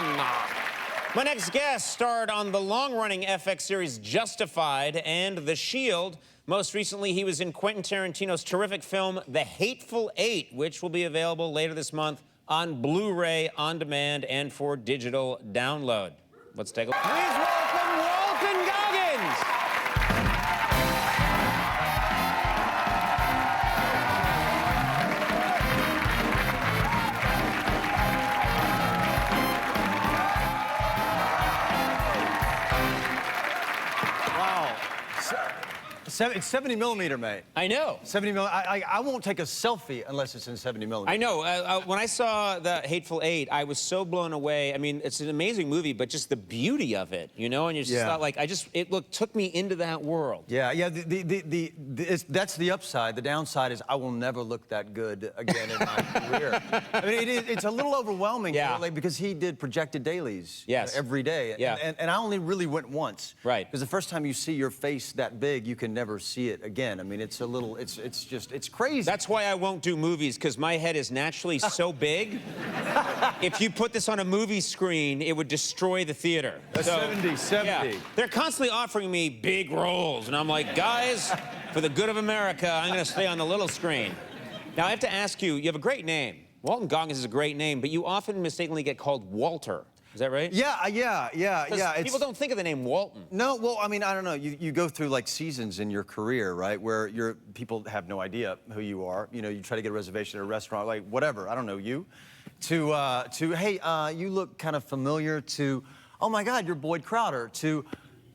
Walton. My next guest starred on the long-running FX series Justified and The Shield. Most recently, he was in Quentin Tarantino's terrific film The Hateful Eight, which will be available later this month on Blu-ray, on demand, and for digital download. Let's take a look. Please welcome Walton Goggins. It's 70 millimeter, mate. I know. 70 millimeter. I won't take a selfie unless it's in 70 millimeter. I know. When I saw The Hateful Eight, I was so blown away. I mean, it's an amazing movie, but just the beauty of it, you know? And you just thought, like, it took me into that world. Yeah. That's the upside. The downside is I will never look that good again in my career. I mean, it's a little overwhelming, really, because he did projected dailies every day. And I only really went once. Right. Because the first time you see your face that big, you can never see it again. I mean, it's crazy. That's why I won't do movies, because my head is naturally so big. If you put this on a movie screen, it would destroy the theater. 70. Yeah. They're constantly offering me big roles, and I'm like, guys, for the good of America, I'm going to stay on the little screen. Now, I have to ask you, you have a great name. Walton Goggins is a great name, but you often mistakenly get called Walter. Is that right? Yeah. People don't think of the name Walton. No, well, I mean, I don't know. You go through like seasons in your career, right, where people have no idea who you are. You know, you try to get a reservation at a restaurant, like whatever. I don't know you. To hey, you look kind of familiar. To, oh my God, you're Boyd Crowder. To,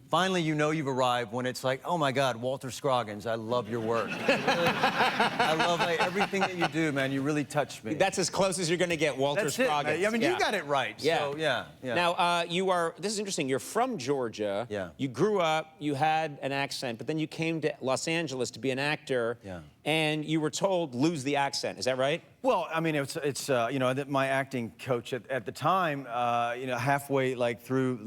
finally, you know you've arrived when it's like, oh my God, Walter Scroggins, I love your work. I love everything that you do, man. You really touched me. That's as close as you're going to get, Walter Scroggins. I mean, you got it right. Yeah. So, yeah. Now, this is interesting. You're from Georgia. Yeah. You grew up, you had an accent, but then you came to Los Angeles to be an actor. Yeah. And you were told, lose the accent. Is that right? Well, I mean, it's you know, my acting coach at the time, you know, halfway like through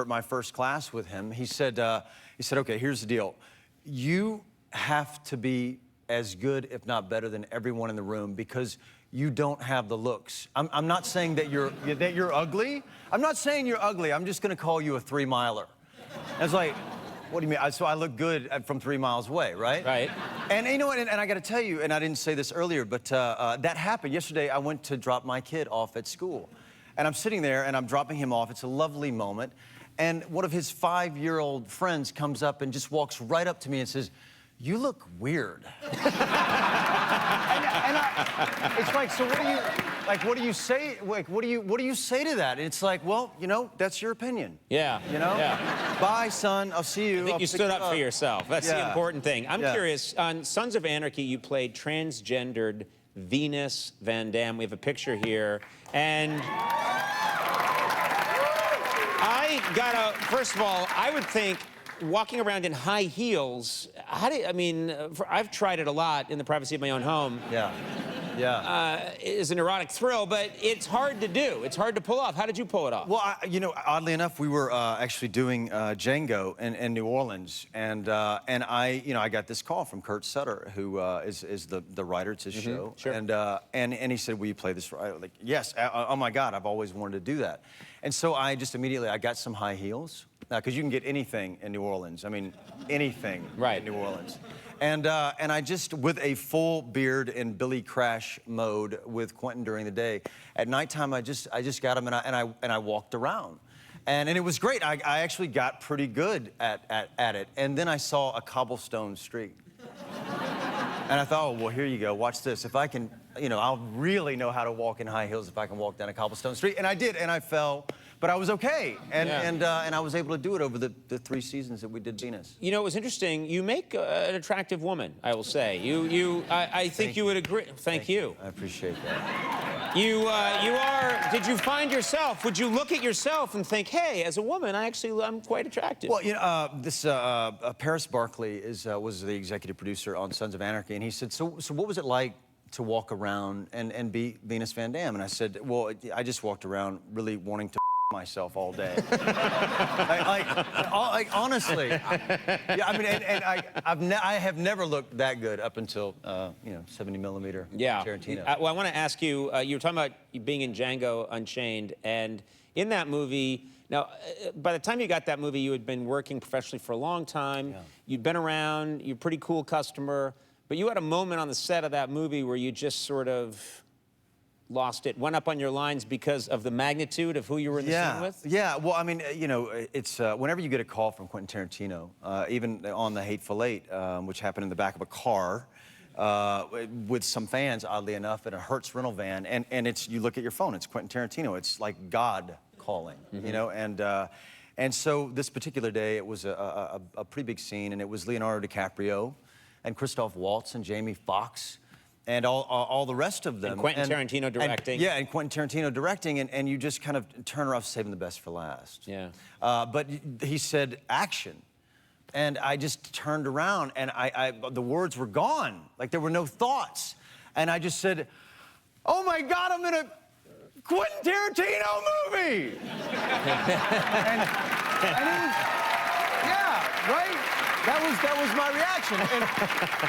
my first class with him, he said, okay, here's the deal. You have to be as good, if not better, than everyone in the room because you don't have the looks. I'm not saying that you're ugly. I'm not saying you're ugly. I'm just going to call you a 3-miler. I was like, what do you mean? So I look good from 3 miles away, right? Right. And you know what? And I got to tell you, and I didn't say this earlier, but that happened yesterday. I went to drop my kid off at school, and I'm sitting there and I'm dropping him off. It's a lovely moment, and one of his 5-year-old friends comes up and just walks right up to me and says, "You look weird." It's like, so what do you, like, what do you say? Like, what do you say to that? And it's like, well, you know, that's your opinion. Yeah. You know? Yeah. Bye, son. I'll see you. I think you stood up for yourself. That's the important thing. I'm curious, on Sons of Anarchy, you played transgendered Venus Van Dam. We have a picture here. And first of all, I would think, walking around in high heels, I've tried it a lot in the privacy of my own home. Is an erotic thrill, but it's hard to do. It's hard to pull off. How did you pull it off? Well, you know, oddly enough, we were actually doing Django in New Orleans, and I got this call from Kurt Sutter, who is the writer. It's his show, sure. and he said, "Will you play this?" I was like, yes. Oh my God, I've always wanted to do that, and so I just immediately I got some high heels. Because you can get anything in New Orleans. I mean, anything in New Orleans. And I just, with a full beard in Billy Crash mode with Quentin during the day, at nighttime I just got him and I walked around. And it was great. I actually got pretty good at it. And then I saw a cobblestone street. And I thought, oh, well, here you go. Watch this. If I can, you know, I'll really know how to walk in high heels if I can walk down a cobblestone street. And I did, and I fell. But I was okay, and I was able to do it over the 3 seasons that we did Venus. You know, it was interesting. You make an attractive woman, I will say. I think you would agree. Thank you. I appreciate that. Did you find yourself, would you look at yourself and think, hey, as a woman, I'm quite attractive? Well, you know, Paris Barkley was the executive producer on Sons of Anarchy, and he said, so what was it like to walk around and be Venus Van Dam? And I said, well, I just walked around really wanting to myself all day. like honestly, I mean, I have never looked that good up until you know, 70 millimeter Tarantino. Well, I want to ask you. You were talking about being in Django Unchained, and in that movie, now, by the time you got that movie, you had been working professionally for a long time. Yeah. You'd been around, you're a pretty cool customer, but you had a moment on the set of that movie where you just sort of lost it, went up on your lines because of the magnitude of who you were in the scene with? Yeah, well, I mean, you know, it's whenever you get a call from Quentin Tarantino, even on The Hateful Eight, which happened in the back of a car, with some fans, oddly enough, in a Hertz rental van, and it's, you look at your phone, it's Quentin Tarantino. It's like God calling, you know, and so this particular day, it was a pretty big scene, and it was Leonardo DiCaprio, and Christoph Waltz, and Jamie Foxx, and all the rest of them. And Quentin Tarantino directing. And Quentin Tarantino directing, and you just kind of turn around saving the best for last. Yeah. But he said, action. And I just turned around, and the words were gone. Like, there were no thoughts. And I just said, oh my God, I'm in a Quentin Tarantino movie! and it was, yeah, right? That was my reaction,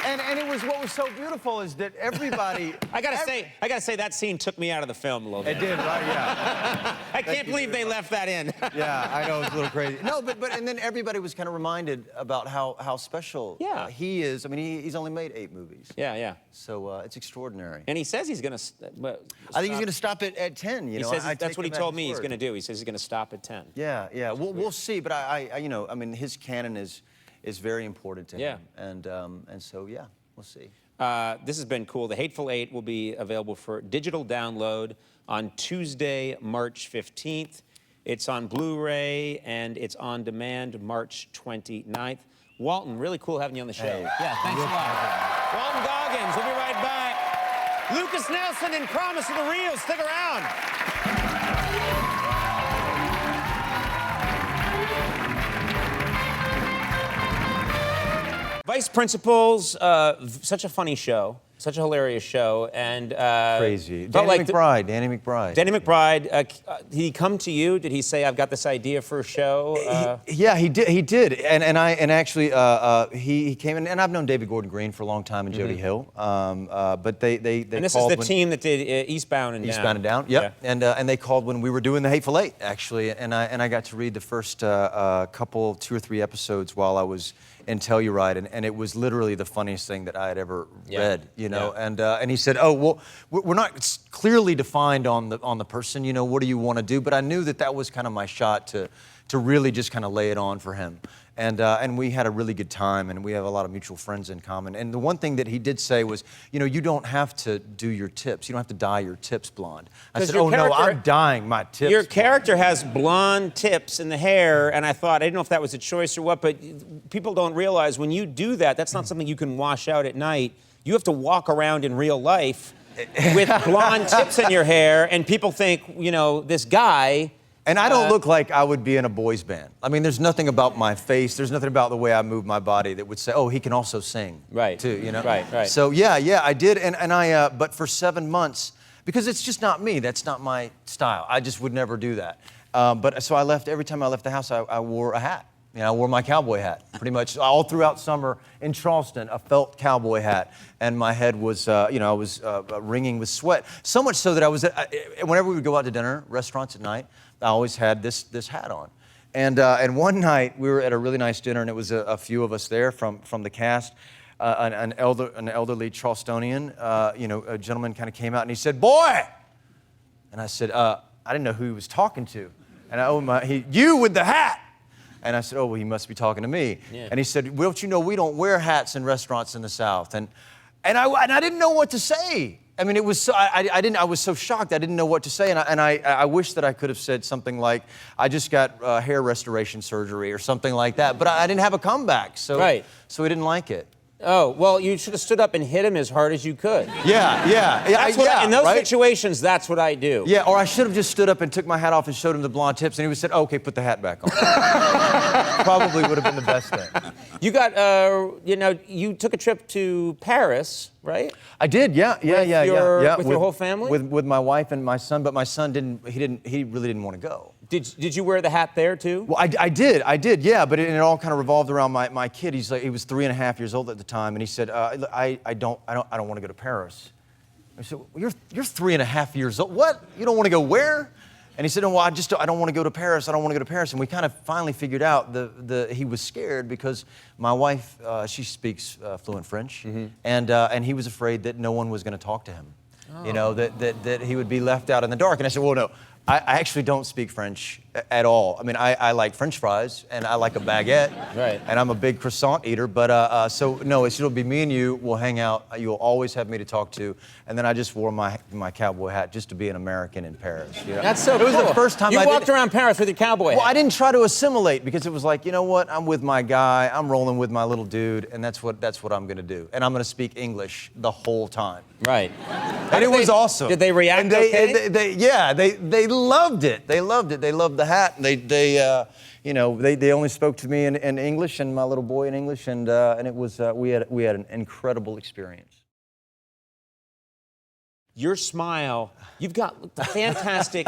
and it was, what was so beautiful is that everybody. I gotta say that scene took me out of the film a little bit. It did, right? Yeah. I can't believe they left that in. Yeah, I know, it's a little crazy. No, but and then everybody was kind of reminded about how special he is. I mean, he's only made 8 movies. Yeah, yeah. So it's extraordinary. And he says he's gonna. I think he's gonna stop at 10. You know, that's what he told me he's gonna do. He says he's gonna stop at 10. Yeah, yeah. We'll see, but I you know, I mean, his canon is very important to him. And so, yeah, we'll see. This has been cool. The Hateful Eight will be available for digital download on Tuesday, March 15th. It's on Blu-ray, and it's on demand March 29th. Walton, really cool having you on the show. Hey, yeah, thanks a lot. Walton Goggins, we'll be right back. Lucas Nelson and Promise of the Real, stick around. Vice Principals, such a funny show, such a hilarious show, and crazy. Danny McBride. Danny McBride. Did he come to you? Did he say, "I've got this idea for a show"? Yeah, he did. He did, and actually he came in, and I've known David Gordon Green for a long time and Jody Hill, but they and this is the team that did Eastbound and Down. Yep. Yeah. And they called when we were doing The Hateful Eight, actually, and I got to read the first couple, 2 or 3 episodes while I was in Telluride, and it was literally the funniest thing that I had ever read, you know. And he said, "Oh, well, we're not clearly defined on the person, you know. What do you want to do?" But I knew that was kind of my shot to really just kind of lay it on for him. And we had a really good time, and we have a lot of mutual friends in common. And the one thing that he did say was, you know, you don't have to do your tips. You don't have to dye your tips blonde. I said, oh no, I'm dyeing my tips Your character has blonde tips in the hair, and I didn't know if that was a choice or what, but people don't realize when you do that, that's not something you can wash out at night. You have to walk around in real life with blonde tips in your hair, and people think, you know, this guy. And I don't look like I would be in a boys band. I mean, there's nothing about my face, there's nothing about the way I move my body that would say, oh, he can also sing, too, you know? Right. So yeah, I did, and I, but for 7 months, because it's just not me, that's not my style. I just would never do that. But so every time I left the house, I wore a hat. You know, I wore my cowboy hat, pretty much all throughout summer in Charleston, a felt cowboy hat, and my head was, you know, I was wringing with sweat. So much so that I was, whenever we would go out to dinner, restaurants at night, I always had this hat on. And one night, we were at a really nice dinner, and it was a few of us there from the cast. An elderly Charlestonian, you know, a gentleman kind of came out, and he said, "Boy!" And I said, I didn't know who he was talking to. And you with the hat! And I said, oh, well, he must be talking to me. Yeah. And he said, well, don't you know, we don't wear hats in restaurants in the South. And I didn't know what to say. I mean, it was so, I was so shocked, I didn't know what to say. And I wish that I could have said something like, I just got hair restoration surgery or something like that. But I didn't have a comeback, so he didn't like it. Oh, well, you should have stood up and hit him as hard as you could. Yeah. In those situations, that's what I do. Yeah, or I should have just stood up and took my hat off and showed him the blonde tips, and he would have said, oh, okay, put the hat back on. Probably would have been the best thing. You got, you know, you took a trip to Paris, right? I did, yeah. With your whole family? With my wife and my son, but my son he really didn't want to go. Did you wear the hat there too? Well, I did, yeah, but it all kind of revolved around my kid. He was 3.5 years old at the time, and he said, I don't want to go to Paris. I said, well, you're 3.5 years old. What? You don't want to go where? And he said, "No, well, I don't want to go to Paris. I don't want to go to Paris." And we kind of finally figured out he was scared because my wife, she speaks fluent French, and he was afraid that no one was going to talk to him. Oh. You know, that he would be left out in the dark. And I said, "Well, no. I actually don't speak French at all. I mean, I like French fries, and I like a baguette, right. and I'm a big croissant eater, but so no, it'll be me and you, we'll hang out, you'll always have me to talk to," and then I just wore my cowboy hat just to be an American in Paris. You know? That's so cool. It was the first time you walked around Paris with your cowboy hat. Well, I didn't try to assimilate because it was like, you know what, I'm with my guy, I'm rolling with my little dude, and that's what I'm gonna do, and I'm gonna speak English the whole time. Right. And it was awesome. Did they react and okay? They loved it. They loved it. They loved the hat. And they only spoke to me in English and my little boy in English, and it was we had an incredible experience. Your smile, you've got a fantastic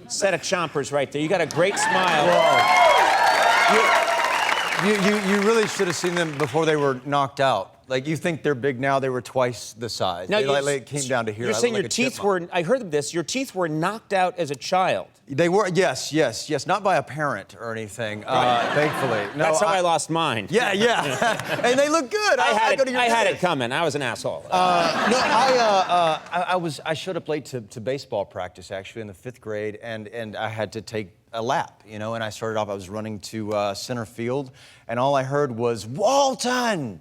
set of chompers right there. You got a great smile. You really should have seen them before they were knocked out. Like, you think they're big now, they were twice the size. Now, they came down to here. You're saying your teeth were, I heard of this, your teeth were knocked out as a child. They were, yes, not by a parent or anything, thankfully. No, that's how I lost mine. Yeah. And they look good. I had it coming. I was an asshole. I showed up late to baseball practice, actually, in the 5th grade, and I had to take a lap, you know, and I started off, I was running to center field, and all I heard was, "Walton!"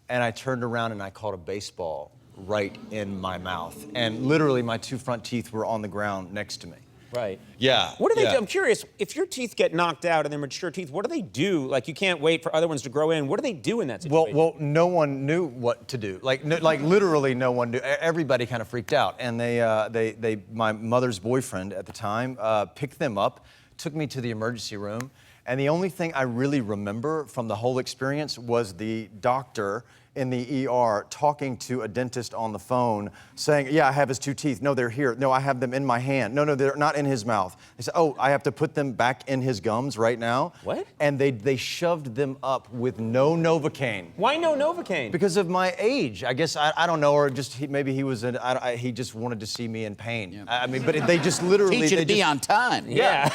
And I turned around and I caught a baseball right in my mouth. And literally my 2 front teeth were on the ground next to me. Right. Yeah. What do they do? I'm curious, if your teeth get knocked out and they're mature teeth, what do they do? Like, you can't wait for other ones to grow in. What do they do in that situation? Well, no one knew what to do. Like literally no one knew. Everybody kind of freaked out. And my mother's boyfriend at the time picked them up, took me to the emergency room. And the only thing I really remember from the whole experience was the doctor in the ER talking to a dentist on the phone saying, "Yeah, I have his 2 teeth. No, they're here. No, I have them in my hand. No, they're not in his mouth." They said, "Oh, I have to put them back in his gums right now." What? And they shoved them up with no Novocaine. Why no Novocaine? Because of my age. I guess, I don't know, or just maybe he was, he just wanted to see me in pain. Yeah. I mean, but they just literally... Teach you to be on time. Yeah.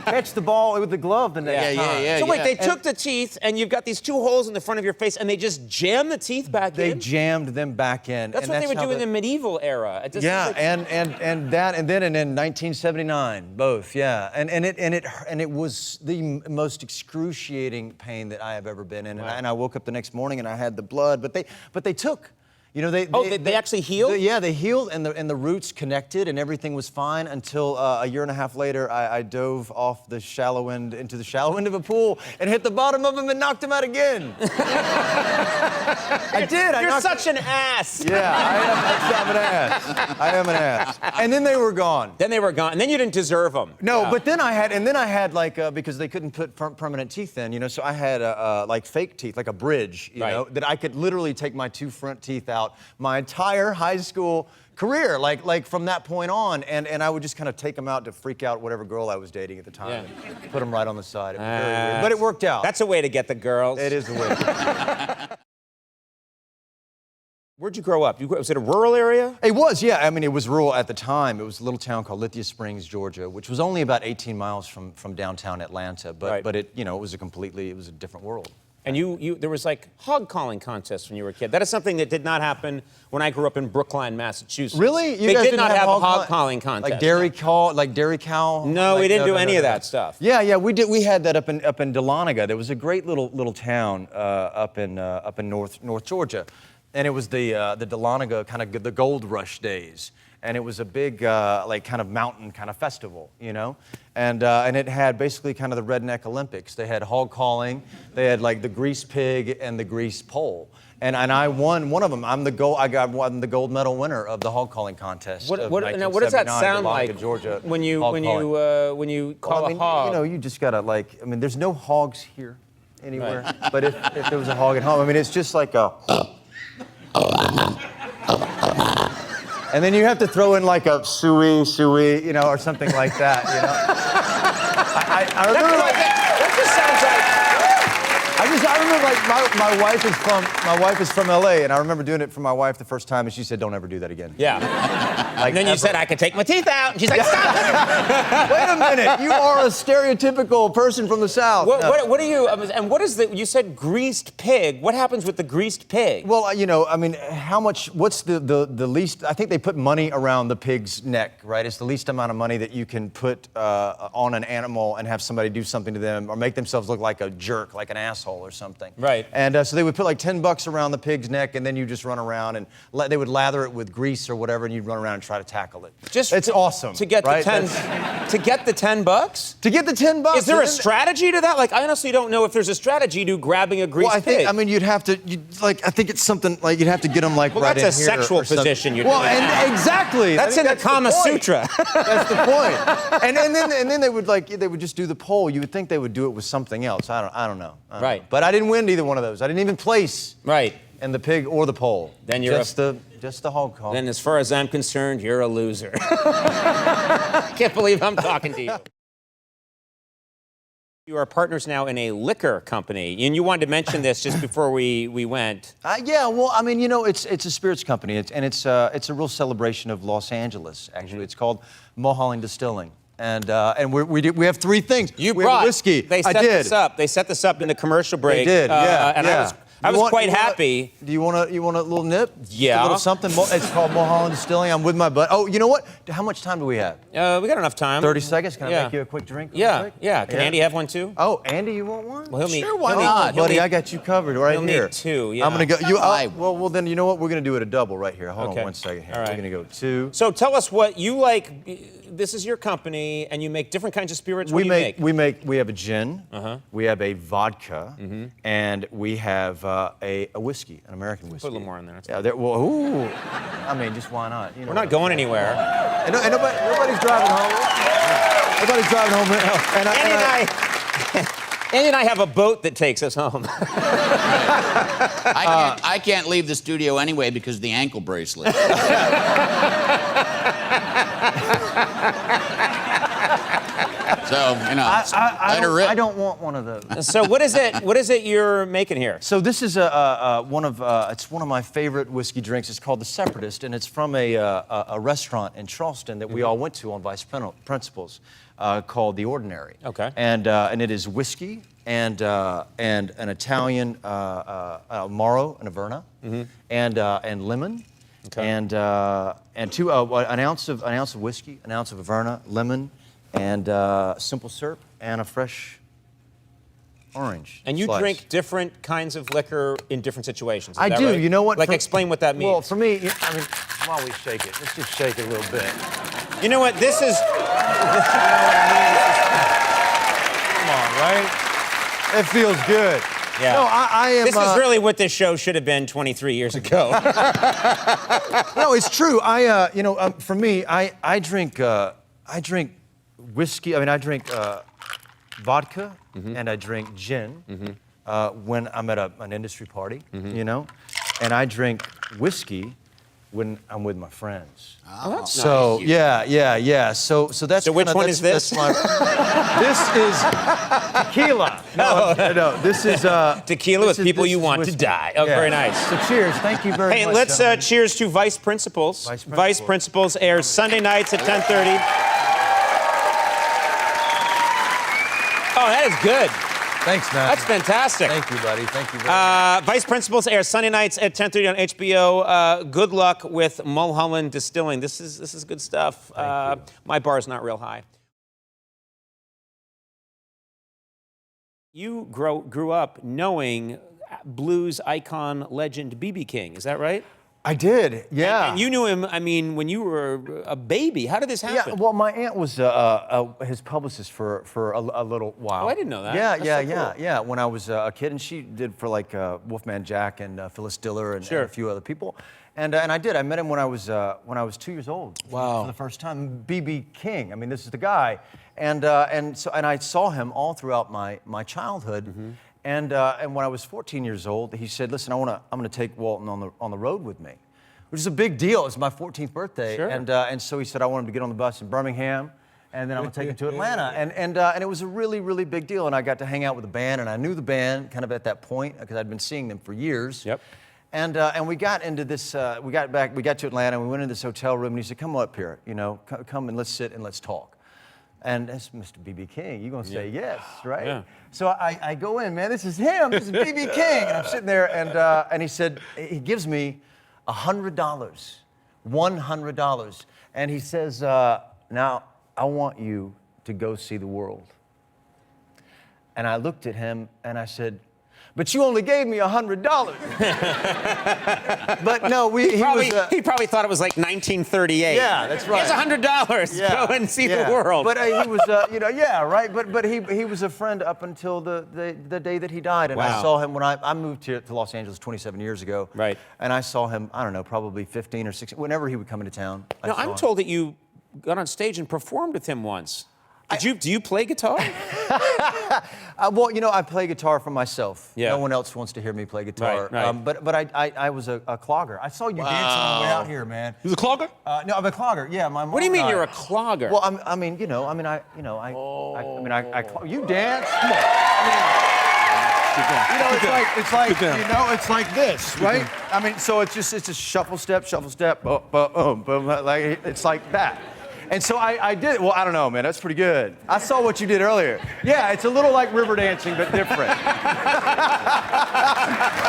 Catch the ball with the glove the next time. So wait, they took the teeth, and you've got these 2 holes in the front of your face, and they just jammed the teeth back in? They jammed them back in. That's what they would do in the medieval era. And then in 1979, both, yeah. And it was the most excruciating pain that I have ever been in. Wow. And I woke up the next morning and I had the blood, but they took. You know, they actually healed? They healed, and the roots connected, and everything was fine until a year and a half later, I dove off the shallow end into the shallow end of a pool and hit the bottom of them and knocked them out again. I did. You're such an ass. Yeah, I'm an ass. I am an ass. And then they were gone. And then you didn't deserve them. No, yeah. But then I had like because they couldn't put permanent teeth in, you know, so I had like fake teeth, like a bridge, you know, that I could literally take my 2 front teeth out my entire high school career, like from that point on, and I would just kind of take them out to freak out whatever girl I was dating at the time, and put them right on the side. It was very weird. But it worked out. That's a way to get the girls. It is a way. Where'd you grow up? Was it a rural area? It was, yeah. I mean, it was rural at the time. It was a little town called Lithia Springs, Georgia, which was only about 18 miles from downtown Atlanta. But it, you know, it was a different world. And there was like hog calling contests when you were a kid. That is something that did not happen when I grew up in Brookline, Massachusetts. Really? They did not have a hog calling contest. Like dairy cow? No, we didn't do any of that stuff. Yeah, we did. We had that up in Dahlonega. There was a great little town up in North Georgia, and it was the Dahlonega kind of the gold rush days. And it was a big, like, kind of mountain kind of festival, you know? And it had basically kind of the redneck Olympics. They had hog calling, they had, like, the grease pig and the grease pole. And I won one of them. I won the gold medal winner of the hog calling contest. Now, what does that sound like, Georgia, when you call a hog? You know, you just gotta, like, I mean, there's no hogs here anywhere. Right. But if there was a hog at home, I mean, it's just like a... And then you have to throw in like a suey, you know, or something like that, you know. I remember like... That just sounds like... I I remember like my wife is from LA, and I remember doing it for my wife the first time, and she said, "Don't ever do that again." Yeah. Like, and then you said I could take my teeth out, and she's like, "Stop!" Wait a minute, you are a stereotypical person from the South. What are you? And what is the? You said greased pig. What happens with the greased pig? Well, you know, I mean, how much? What's the least? I think they put money around the pig's neck, right? It's the least amount of money that you can put on an animal and have somebody do something to them or make themselves look like a jerk, like an asshole or something. Right. And so they would put like $10 around the pig's neck, and then you just run around and they would lather it with grease or whatever, and you'd run around and try to tackle it. It's awesome. To get right? the $10. To get the $10. To get the $10. Is there a strategy to that? Like, I honestly don't know if there's a strategy to grabbing a greased pig. I mean, you'd have to, I think it's something like you'd have to get them like right in here. Well, that's a sexual position. Well, and exactly. That's in the Kama Sutra. That's the point. And then they would just do the poll. You would think they would do it with something else. I don't know. Right. But I didn't win either one of those. I didn't even place. Right. In the pig or the poll. Then you're just the hog call. Then, as far as I'm concerned, you're a loser. Can't believe I'm talking to you. You are partners now in a liquor company, and you wanted to mention this just before we went. Yeah, well, I mean, you know, it's a spirits company, it's a real celebration of Los Angeles. Actually, It's called Mulholland Distilling, and we have three things. You we brought have whiskey. They set this up. They set this up in the commercial break. They did, yeah. And I was quite happy. Do you want a little nip? Yeah. A little something? It's called Mulholland Distilling. I'm with my buddy. Oh, you know what? How much time do we have? We got enough time. 30 seconds? Can I make you a quick drink? Yeah. Can Andy have one too? Oh, Andy, you want one? Well, sure, why not? Buddy, I got you covered right here. He'll need two, yeah. I'm going to go. Well, then, you know what? We're going to do it a double right here. Hold on 1 second here. All right. We're going to go 2. So tell us what you like. This is your company, and you make different kinds of spirits. What do you make? We have a gin, we have a vodka, and we have a whiskey, an American whiskey. Put a little more in there. Yeah, ooh. I mean, just why not? You know, we're not going anywhere. And nobody's driving home. Nobody's driving home. Andy and I have a boat that takes us home. I can't leave the studio anyway because of the ankle bracelet. So, you know, I don't want one of those. So what is it you're making here? So this is one of my favorite whiskey drinks. It's called the Separatist, and it's from a restaurant in Charleston that we all went to on Vice Principals called The Ordinary. Okay. And it is whiskey and an Italian Amaro and Averna and lemon. Okay. And an ounce of whiskey, an ounce of Averna, lemon, and simple syrup, and a fresh orange. And you slice. drink different kinds of liquor in different situations. I do. Right? You know what? Like, explain what that means. Well, for me, I mean, while we shake it, let's just shake it a little bit. You know what? This is. Come on, right? It feels good. Yeah. No, I am. This is really what this show should have been 23 years ago. No, it's true. For me, I drink whiskey. I mean, I drink vodka and I drink gin when I'm at an industry party, you know, and I drink whiskey when I'm with my friends. Oh, that's so nice. Yeah. So that's. So which one is this? This is tequila. No. This is tequila with people you want to die. Oh, very nice. So cheers. Thank you very much. Hey, let's cheers to Vice Principals. Vice Principals airs Sunday nights at 10:30. Oh, that is good. Thanks, man. That's fantastic. Thank you, buddy. Thank you very much. Vice Principals airs Sunday nights at 10:30 on HBO. Good luck with Mulholland Distilling. This is good stuff. My bar's not real high. You grew up knowing blues icon legend B.B. King. Is that right? I did, yeah. And you knew him, I mean, when you were a baby. How did this happen? Yeah, well, my aunt was his publicist for a little while. Oh, I didn't know that. Yeah. When I was a kid, and she did for like Wolfman Jack and Phyllis Diller and a few other people. And I did. I met him when I was 2 years old. Wow. For the first time, B.B. King. I mean, this is the guy. And I saw him all throughout my childhood. And when I was 14 years old, he said, "Listen, I'm gonna take Walton on the road with me," which is a big deal. It's my 14th birthday, and so he said I want him to get on the bus in Birmingham, and then I'm gonna take him to Atlanta. And it was a really, really big deal. And I got to hang out with the band, and I knew the band kind of at that point because I'd been seeing them for years. Yep. And we got into this. We got to Atlanta, and we went into this hotel room, and he said, "Come up here, come and let's sit and let's talk." And that's Mr. B.B. King. You're gonna say yes, right? Yeah. So I go in, man. This is him. This is B.B. King. And I'm sitting there, and he said, he gives me $100, $100, and he says, "Now I want you to go see the world." And I looked at him and I said, "But you only gave me $100." But no, he probably thought it was like 1938. Yeah, that's right. Here's $100. Yeah, Go and see yeah. the world. But he was, yeah, right. But he was a friend up until the day that he died, and Wow. I saw him when I moved here to Los Angeles 27 years ago. Right. And I saw him, I don't know, probably 15 or 16, whenever he would come into town. Now, I'm told that you got on stage and performed with him once. Do you play guitar? Well, I play guitar for myself. Yeah. No one else wants to hear me play guitar. Right. But I was a clogger. I saw you dancing on the way out here, man. You the clogger? No, I'm a clogger. Yeah, my mom. What do you mean and I- you're a clogger? Well, you dance. Come on. It's like this, right? I mean, so it's a shuffle step, boom, boom, like it's like that. And so I did it. Well, I don't know, man. That's pretty good. I saw what you did earlier. Yeah, it's a little like river dancing, but different.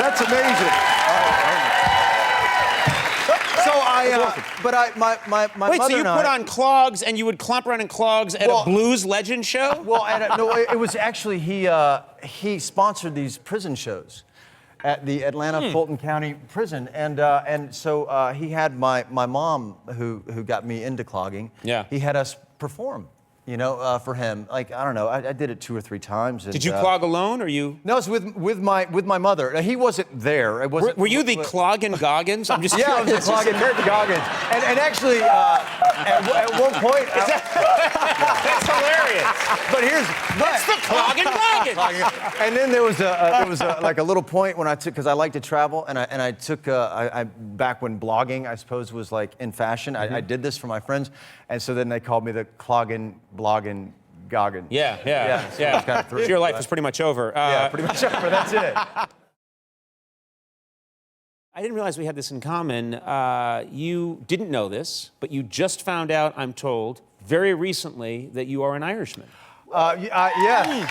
That's amazing. My Wait, mother so you and I, put on clogs and you would clomp around in clogs at a blues legend show? Well, no, it was actually he sponsored these prison shows at the Atlanta Fulton County Prison, and so he had my mom who got me into clogging. Yeah. He had us perform, for him. Like I don't know, I did it 2 or 3 times. And, Did you clog alone, or you? No, it's with my mother. He wasn't there. It wasn't. Were you the clogging Goggins? I'm just Yeah, I curious. was the clogging Goggins. And actually, at one point, That's hilarious. That's the clogging Goggins. And then there was like a little point when I took, because I like to travel, and I took back when blogging, I suppose, was like in fashion. I did this for my friends, and so then they called me the clogging, blogging Goggins. Yeah. So it's kind of Your life is pretty much over. Yeah, pretty much over. That's it. I didn't realize we had this in common. You didn't know this, but you just found out, I'm told, very recently that you are an Irishman. Yeah.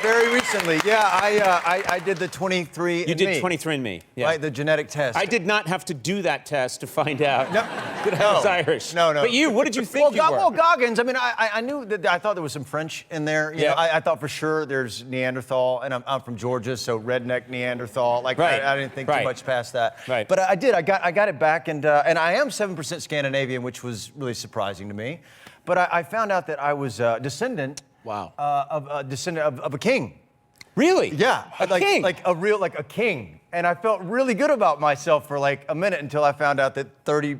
Very recently. Yeah, I did the 23andMe. You did 23andMe. Yeah. Right, the genetic test. I did not have to do that test to find out that I was Irish. No. But you, what did you think you were? Well, Goggins, I mean, I knew that, I thought there was some French in there. You know, I thought for sure there's Neanderthal, and I'm from Georgia, so redneck Neanderthal. Like, Right. I didn't think too much past that. Right. But I did, I got it back, and I am 7% Scandinavian, which was really surprising to me. But I found out that I was a descendant. Wow. Descendant of a king. Really? Yeah, king? like a king. And I felt really good about myself for like a minute until I found out that 30%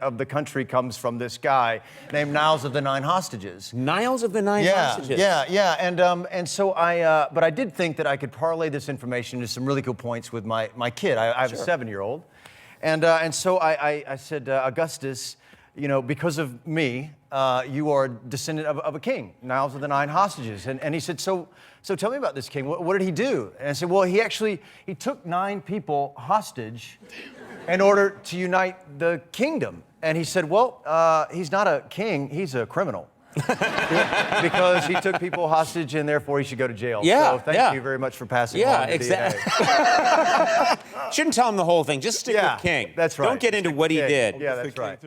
of the country comes from this guy named Niles of the Nine Hostages. Niles of the Nine Hostages. Yeah. And so but I did think that I could parlay this information into some really cool points with my kid. I have a 7-year-old, and so I said, Augustus, because of me, you are a descendant of a king, Niles of the Nine Hostages. And he said, so tell me about this king. What did he do? And I said, well, he took 9 people hostage in order to unite the kingdom. And he said, well, he's not a king, he's a criminal. Because he took people hostage and therefore he should go to jail. Yeah, so thank you very much for passing on the exactly. DNA. Shouldn't tell him the whole thing. Just stick with King. That's right. Don't get into what he did. Yeah, that's right.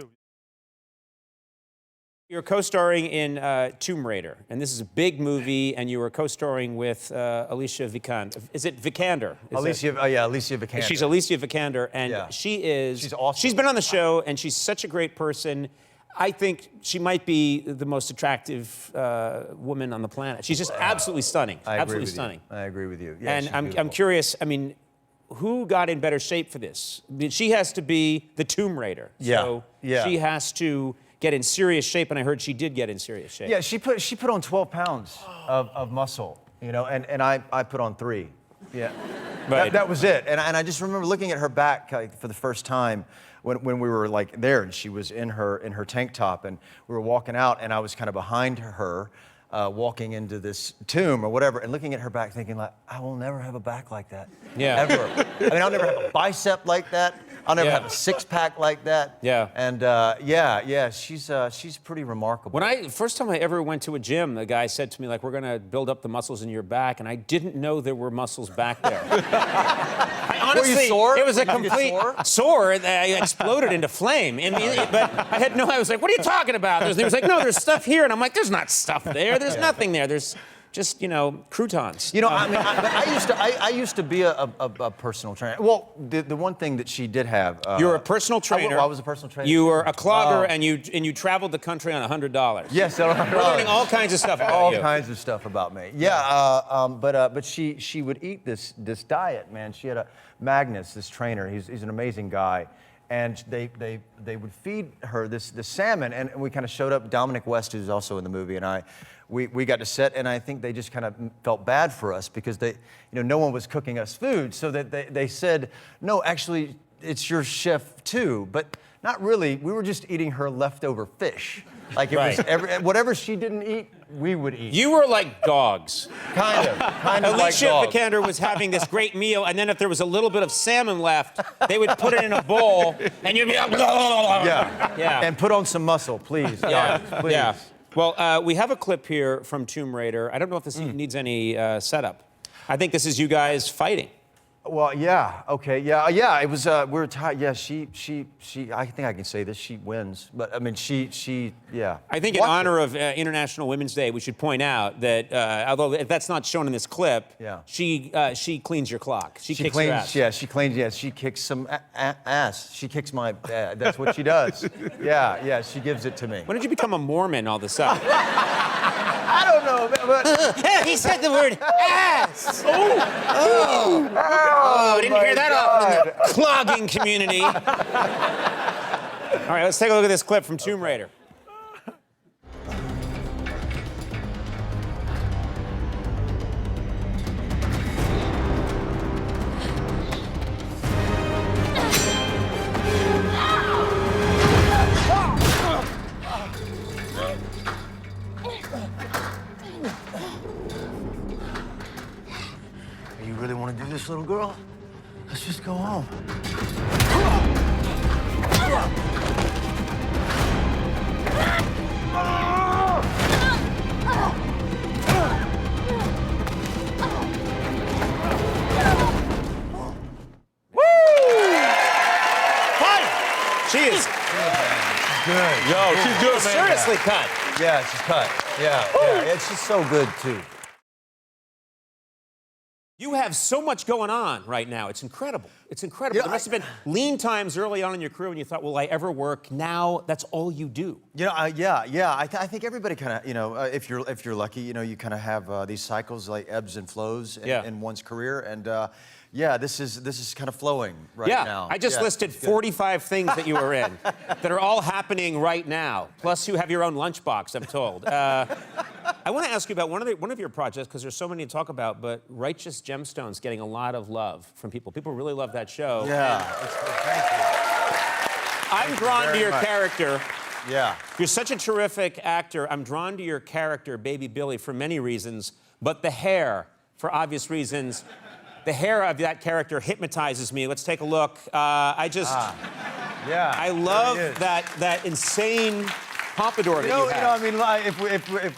You're co-starring in Tomb Raider, and this is a big movie, and you were co-starring with Alicia Vikander. Is it Vikander? Alicia Vikander. She's Alicia Vikander, and she's awesome. She's been on the show, and she's such a great person. I think she might be the most attractive woman on the planet. She's just absolutely stunning. Absolutely stunning. I agree with you. Yeah, and I'm curious, I mean, who got in better shape for this? She has to be the Tomb Raider. So she has to get in serious shape, and I heard she did get in serious shape. Yeah, she put on 12 pounds of muscle, and I put on 3. Yeah. Right. That was it. And I just remember looking at her back for the first time when we were like there, and she was in her tank top, and we were walking out, and I was kind of behind her, walking into this tomb or whatever, and looking at her back, thinking like, I will never have a back like that. Yeah. Ever. I mean, I'll never have a bicep like that. I'll never have a six-pack like that. Yeah. And she's pretty remarkable. First time I ever went to a gym, the guy said to me, like, we're gonna build up the muscles in your back, and I didn't know there were muscles back there. Honestly, were you sore? it was a Did you get complete sore that exploded into flame. But I had I was like, what are you talking about? He was like, no, there's stuff here. And I'm like, there's not stuff there. There's nothing there. There's just, croutons. I used to be a personal trainer. Well, the one thing that she did have. You were a personal trainer. I was a personal trainer. You were a clogger, and you traveled the country on $100. Yes, $100. We're learning all kinds of stuff about you. All kinds of stuff about me. Yeah, but she would eat this diet, man. She had Magnus, this trainer. He's an amazing guy. And they would feed her this salmon, and we kind of showed up. Dominic West, who's also in the movie, and we got to set, and I think they just kind of felt bad for us because no one was cooking us food, so that they said, no, actually, it's your chef too, but not really. We were just eating her leftover fish. Like it was whatever she didn't eat, we would eat. You were like dogs. Kind of like dogs. Alicia Vikander was having this great meal, and then if there was a little bit of salmon left, they would put it in a bowl, and you'd be like, yeah. And put on some muscle, please. Yeah. Please. Yeah. Well, we have a clip here from Tomb Raider. I don't know if this needs any setup. I think this is you guys fighting. Well, yeah, okay, yeah. It was we're tied. Yeah, she. I think I can say this. She wins, but I mean, yeah. I think in honor of International Women's Day, we should point out that although that's not shown in this clip, she cleans your clock. She kicks your ass. Yeah, she cleans. Yeah, she kicks some ass. She kicks my. That's what she does. Yeah. She gives it to me. When did you become a Mormon all of a sudden? I don't know, but he said the word ass. Oh, didn't hear that often in the clogging community. All right, let's take a look at this clip from Tomb Raider. You really want to do this, little girl? Let's just go home. She is Good. Yo, she's good, man. seriously cut. Yeah, she's cut. Yeah. It's just so good, too. You have so much going on right now. It's incredible. It's incredible. Yeah, there must have been lean times early on in your career when you thought, will I ever work? Now that's all you do. I think everybody kind of, if you're lucky, you kind of have these cycles like ebbs and flows in one's career, and this is kind of flowing right now. I just listed 45 things that you were in that are all happening right now. Plus, you have your own lunchbox, I'm told. I want to ask you about one of your projects, because there's so many to talk about, but Righteous Gemstones getting a lot of love from people. People really love that show. Yeah. Thank you. I'm drawn to your character. Yeah. You're such a terrific actor. I'm drawn to your character, Baby Billy, for many reasons, but the hair, for obvious reasons. The hair of that character hypnotizes me. Let's take a look. I love that insane pompadour that you have. I mean, if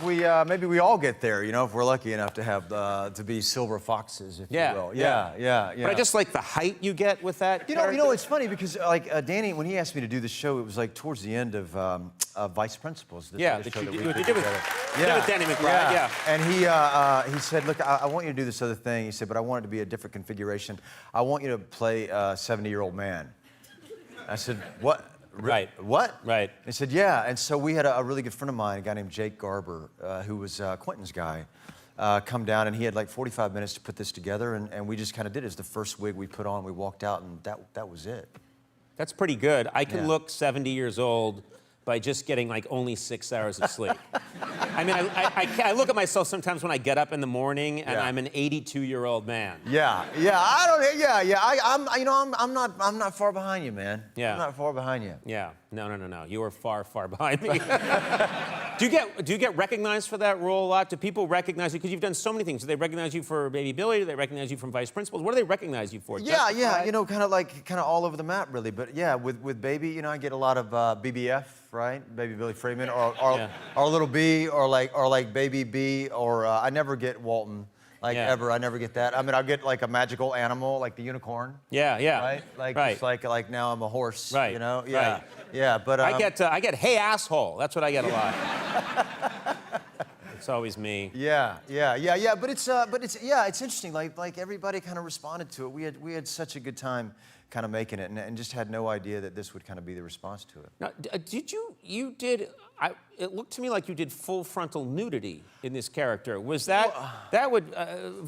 we maybe we all get there, if we're lucky enough to have to be silver foxes, if you will. Yeah. But I just like the height you get with that. It's funny because Danny, when he asked me to do the show, it was like towards the end of Vice Principals. What you did with Danny McBride. Yeah. And he said, look, I want you to do this other thing. He said, but I want it to be a different configuration. I want you to play a 70-year-old man. I said, what? Right. What? Right. He said, yeah. And so we had a really good friend of mine, a guy named Jake Garber, who was Quentin's guy, come down, and he had like 45 minutes to put this together, and we just kind of did it. It was the first wig we put on. We walked out, and that was it. That's pretty good. I can look 70 years old, by just getting like only 6 hours of sleep. I mean, I look at myself sometimes when I get up in the morning and I'm an 82-year-old man. I'm not far behind you, man. Yeah. I'm not far behind you. Yeah. No. You are far, far behind me. Do you get recognized for that role a lot? Do people recognize you? Because you've done so many things. Do they recognize you for Baby Billy? Do they recognize you from Vice Principals? What do they recognize you for? Yeah, you know, kind of all over the map, really. But yeah, with Baby, you know, I get a lot of BBF, right? Baby Billy Freeman, or Little B, or like Baby B, or I never get Walton. Ever, I never get that. I mean, I'll get like a magical animal, like the unicorn. Yeah. Right? Just like now I'm a horse. Right. You know? Yeah. Right. Yeah, but I get hey asshole. That's what I get a lot. It's always me. Yeah. But it's interesting. Like everybody kind of responded to it. We had such a good time kind of making it, and just had no idea that this would kind of be the response to it. Now, it looked to me like you did full frontal nudity in this character. Was that,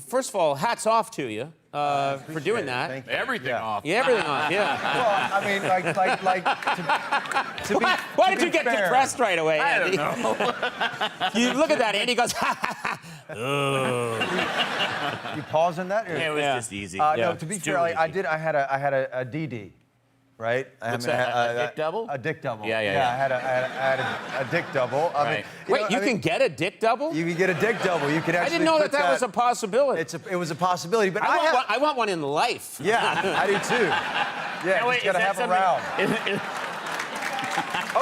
first of all, hats off to you for doing that. Thank you. Everything off. Yeah, everything off, yeah. Well, I mean, to be Why did you get fair, depressed right away, Andy? I don't know. You look at that, Andy goes, You pause on that? Or? It was just easy. No, to be fair, I had a DD, right? What's that? A dick double? A dick double. Yeah. I had a dick double. Right. Wait, you can get a dick double? You can get a dick double. You can actually. I didn't know that was a possibility. It was a possibility, but I want one in life. Yeah, I do too. Yeah, Now, wait, just gotta is have that a round.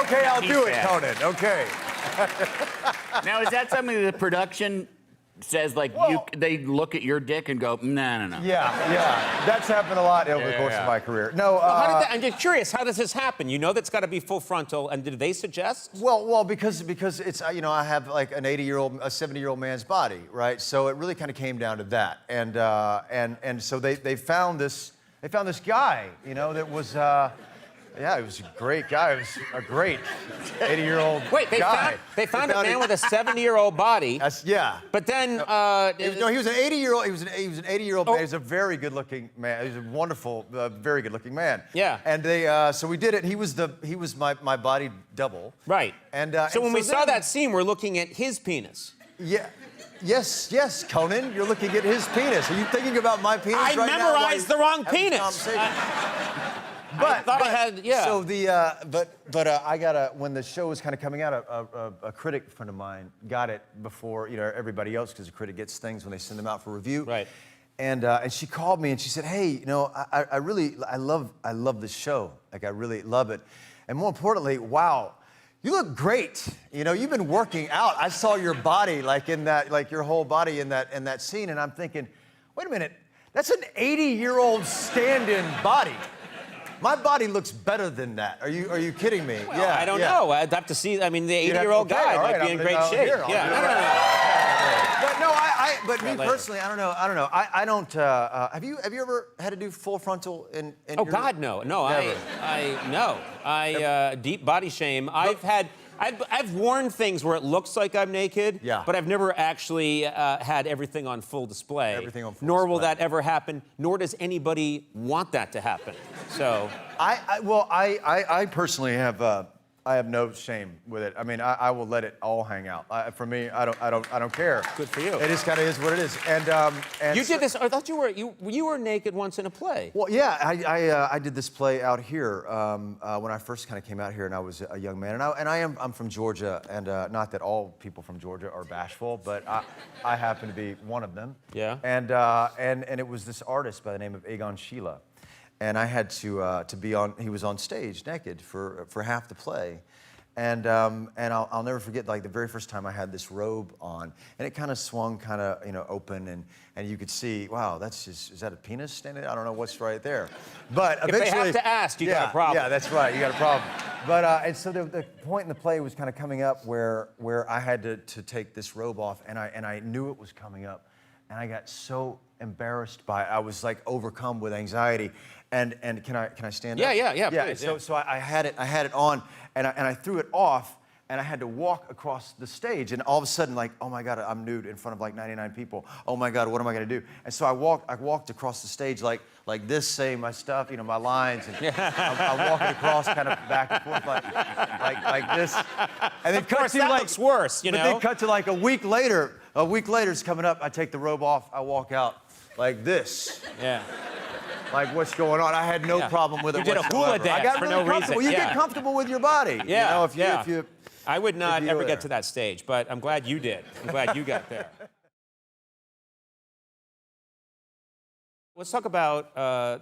Okay, I'll do it, fast. Conan. Okay. Now, is that something that the production says, like, they look at your dick and go, no. Yeah. That's happened a lot over the course of my career. No. I'm just curious. How does this happen? You know that's got to be full frontal, and did they suggest? Well, because it's I have like an 80-year-old, a 70-year-old man's body, right? So it really kind of came down to that, and so they found this guy, you know, that was. Yeah, he was a great guy. He was a great 80-year-old guy. They found a man with a 70-year-old body. Yeah. But then... he was an 80-year-old. He was an 80-year-old man. He was a very good-looking man. He was a wonderful, very good-looking man. Yeah. And so we did it. He was my body double. Right. So when we saw that scene, we're looking at his penis. Yeah. Yes, Conan. You're looking at his penis. Are you thinking about my penis right now? I memorized the wrong penis. But I had. So I got when the show was kind of coming out, a critic friend of mine got it before everybody else, because a critic gets things when they send them out for review. Right. And she called me and she said, "Hey, I love this show. Like, I really love it, and more importantly, wow, you look great. You've been working out. I saw your body, like your whole body in that scene, and I'm thinking, wait a minute, that's an 80-year-old stand-in body." My body looks better than that. Are you kidding me? Well, I don't know. I'd have to see. I mean, the 80-year-old guy might be in great shape. But me personally, I don't know. I don't. Have you ever had to do full frontal in Oh your... God, no. Never. I deep body shame. I've worn things where it looks like I'm naked, but I've never actually had everything on full display. Everything on full Nor will display. that ever happen, nor does anybody want that to happen. So I personally have I have no shame with it. I mean, I will let it all hang out. For me, I don't care. Good for you. It just kind of is what it is. And you did this. I thought you were naked once in a play. Well, yeah, I did this play out here when I first kind of came out here, and I was a young man. And I'm from Georgia, and not that all people from Georgia are bashful, but I happen to be one of them. Yeah. And it was this artist by the name of Egon Schiele. And I had to be on. He was on stage naked for half the play, and I'll never forget, like, the very first time I had this robe on, and it kind of swung open, and you could see, wow, is that a penis standing? I don't know what's right there, but eventually, if they have to ask, you got a problem. Yeah, that's right, you got a problem. But and so the point in the play was kind of coming up where I had to take this robe off, and I knew it was coming up, and I got so embarrassed by it. I was like overcome with anxiety. And can I stand up? Yeah. Please, So I had it on, and I threw it off, and I had to walk across the stage, and all of a sudden, like, oh my God, I'm nude in front of like 99 people. Oh my God, what am I gonna do? And so I walked across the stage like this, saying my stuff, you know, my lines, and I'm walking across kind of back and forth like this. And then cut to that like, looks worse, you know? But then cut to like a week later it's coming up, I take the robe off, I walk out like this. Yeah. Like, what's going on? I had no problem with it You did a hula whatsoever. dance I got for really no reason. comfortable. You Yeah. get comfortable with your body. Yeah, You know, if you I would not you ever were get there. to that stage, but I'm glad you did. I'm glad you got there. Let's talk about,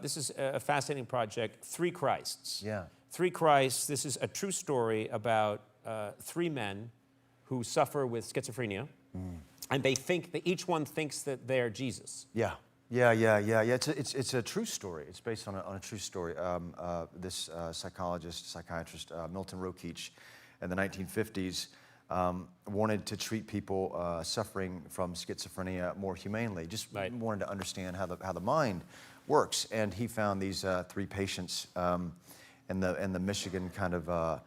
this is a fascinating project, Three Christs. Yeah. Three Christs, this is a true story about three men who suffer with schizophrenia, and they think that each one thinks that they're Jesus. Yeah. It's a true story. It's based on a true story. This psychiatrist, Milton Rokeach, in the 1950s, wanted to treat people suffering from schizophrenia more humanely. Just wanted to understand how the mind works, and he found these three patients in the Michigan kind of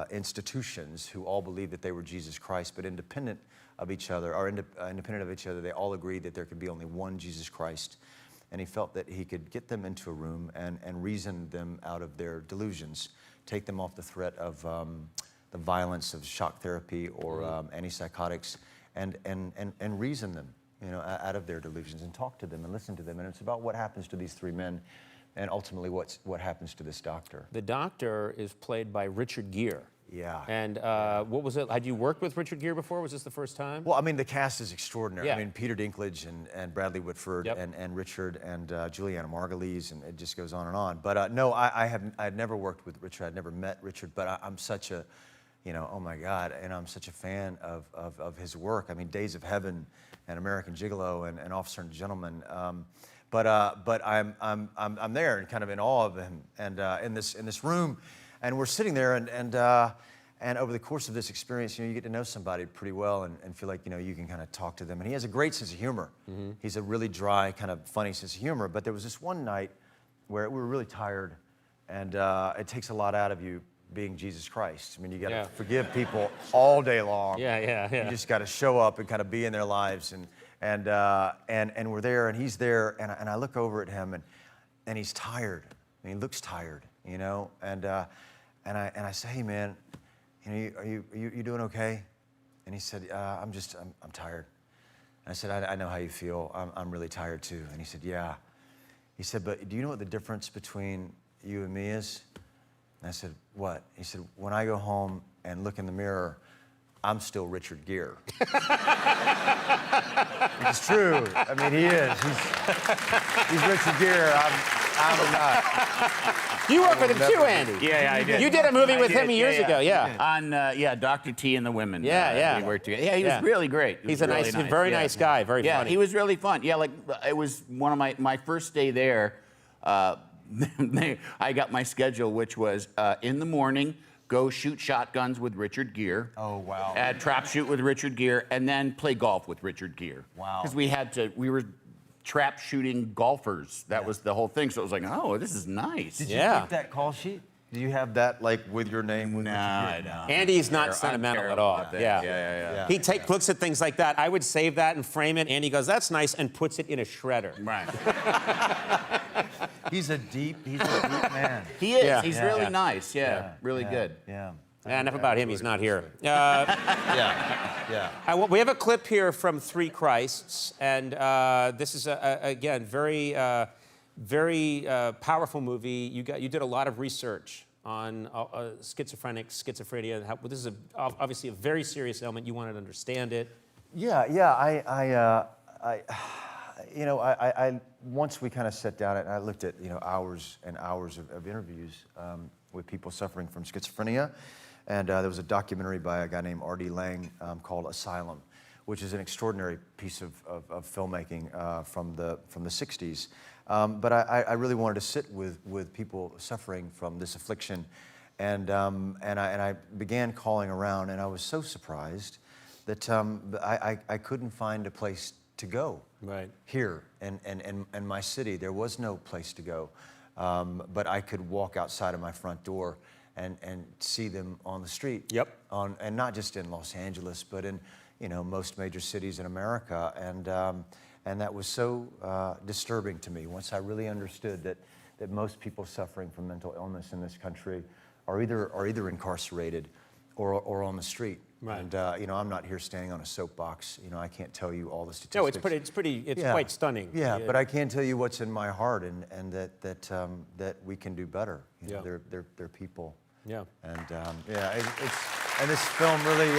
institutions who all believed that they were Jesus Christ, but independent of each other, they all agreed that there could be only one Jesus Christ. And he felt that he could get them into a room and reason them out of their delusions, take them off the threat of the violence of shock therapy or antipsychotics, and reason them, you know, out of their delusions, and talk to them and listen to them. And it's about what happens to these three men, and ultimately what happens to this doctor. The doctor is played by Richard Gere. Yeah. And what was it? Had you worked with Richard Gere before? Was this the first time? Well, I mean, the cast is extraordinary. Yeah. I mean, Peter Dinklage and Bradley Whitford Yep. and Richard and Juliana Margulies, and it just goes on and on. But no, I had never worked with Richard. I'd never met Richard, but I'm such a, you know, oh my God, and I'm such a fan of his work. I mean, Days of Heaven and American Gigolo and Officer and Gentleman. But I'm there and kind of in awe of him, and in this room, and we're sitting there, and over the course of this experience, you know, you get to know somebody pretty well and feel like, you know, you can kind of talk to them. And he has a great sense of humor. He's a really dry, kind of funny sense of humor. But there was this one night where we were really tired, and it takes a lot out of you being Jesus Christ. I mean, you got to forgive people all day long. Yeah. You just got to show up and kind of be in their lives, and we're there, and he's there, and I look over at him, and he's tired. I mean, he looks tired, you know, and I say, hey man, you know, are you doing okay? And he said, I'm tired. And I said, I know how you feel. I'm really tired too. And he said, yeah. He said, but do you know what the difference between you and me is? And I said, what? He said, when I go home and look in the mirror, I'm still Richard Gere. It's true. I mean, he is. He's Richard Gere. I'm not. You worked with him too, Andy. Yeah, I did. You did a movie with him years ago, yeah. On Dr. T and the Women. Yeah. We worked together. Yeah, he was really great. He He's was a really nice, very nice guy, very funny. Yeah, he was really fun. Yeah, like it was one of my first day there. I got my schedule, which was in the morning, go shoot shotguns with Richard Gere. Oh, wow. Trap shoot with Richard Gere, and then play golf with Richard Gere. Wow. Because we were trap shooting golfers. That was the whole thing. So it was like, oh, this is nice. Did you get that call sheet? Do you have that, like, with your name? No, I don't. Andy's not sentimental at all. Yeah. He looks at things like that. I would save that and frame it. Andy goes, that's nice, and puts it in a shredder. Right. He's a deep man. He is. Yeah. He's really nice. Yeah. Really good. Yeah. Enough about him. He's not here. Yeah. We have a clip here from Three Christs, and this is again very powerful movie. You did a lot of research on schizophrenia. This is obviously a very serious ailment. You wanted to understand it. Yeah. I once we kind of sat down and I looked at, you know, hours and hours of interviews with people suffering from schizophrenia, and there was a documentary by a guy named R.D. Lang called Asylum, which is an extraordinary piece of filmmaking from the 60s. But I really wanted to sit with people suffering from this affliction, and I began calling around, and I was so surprised that I couldn't find a place to go. Right. Here in my city, there was no place to go, but I could walk outside of my front door and see them on the street. Yep. And not just in Los Angeles, but in most major cities in America. And that was so disturbing to me once I really understood that most people suffering from mental illness in this country are either incarcerated or on the street. Right. And I'm not here standing on a soapbox. I can't tell you all the statistics. No, it's quite stunning. Yeah, but I can tell you what's in my heart, and that we can do better. They're people. Yeah. And and this film really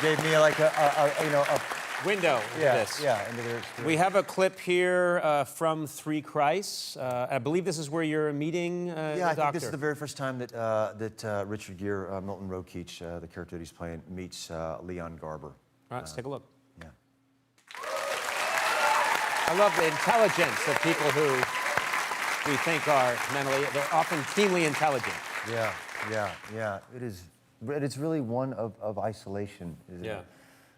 gave me like a window into this. Yeah, into their experience. We have a clip here from Three Christ. I believe this is where you're meeting the I doctor. think this is the very first time that Richard Gere, Milton Rokeach, the character that he's playing, meets Leon Garber. All right, let's take a look. Yeah. I love the intelligence of people who we think are they're often keenly intelligent. Yeah. It is. It's really one of isolation. Yeah.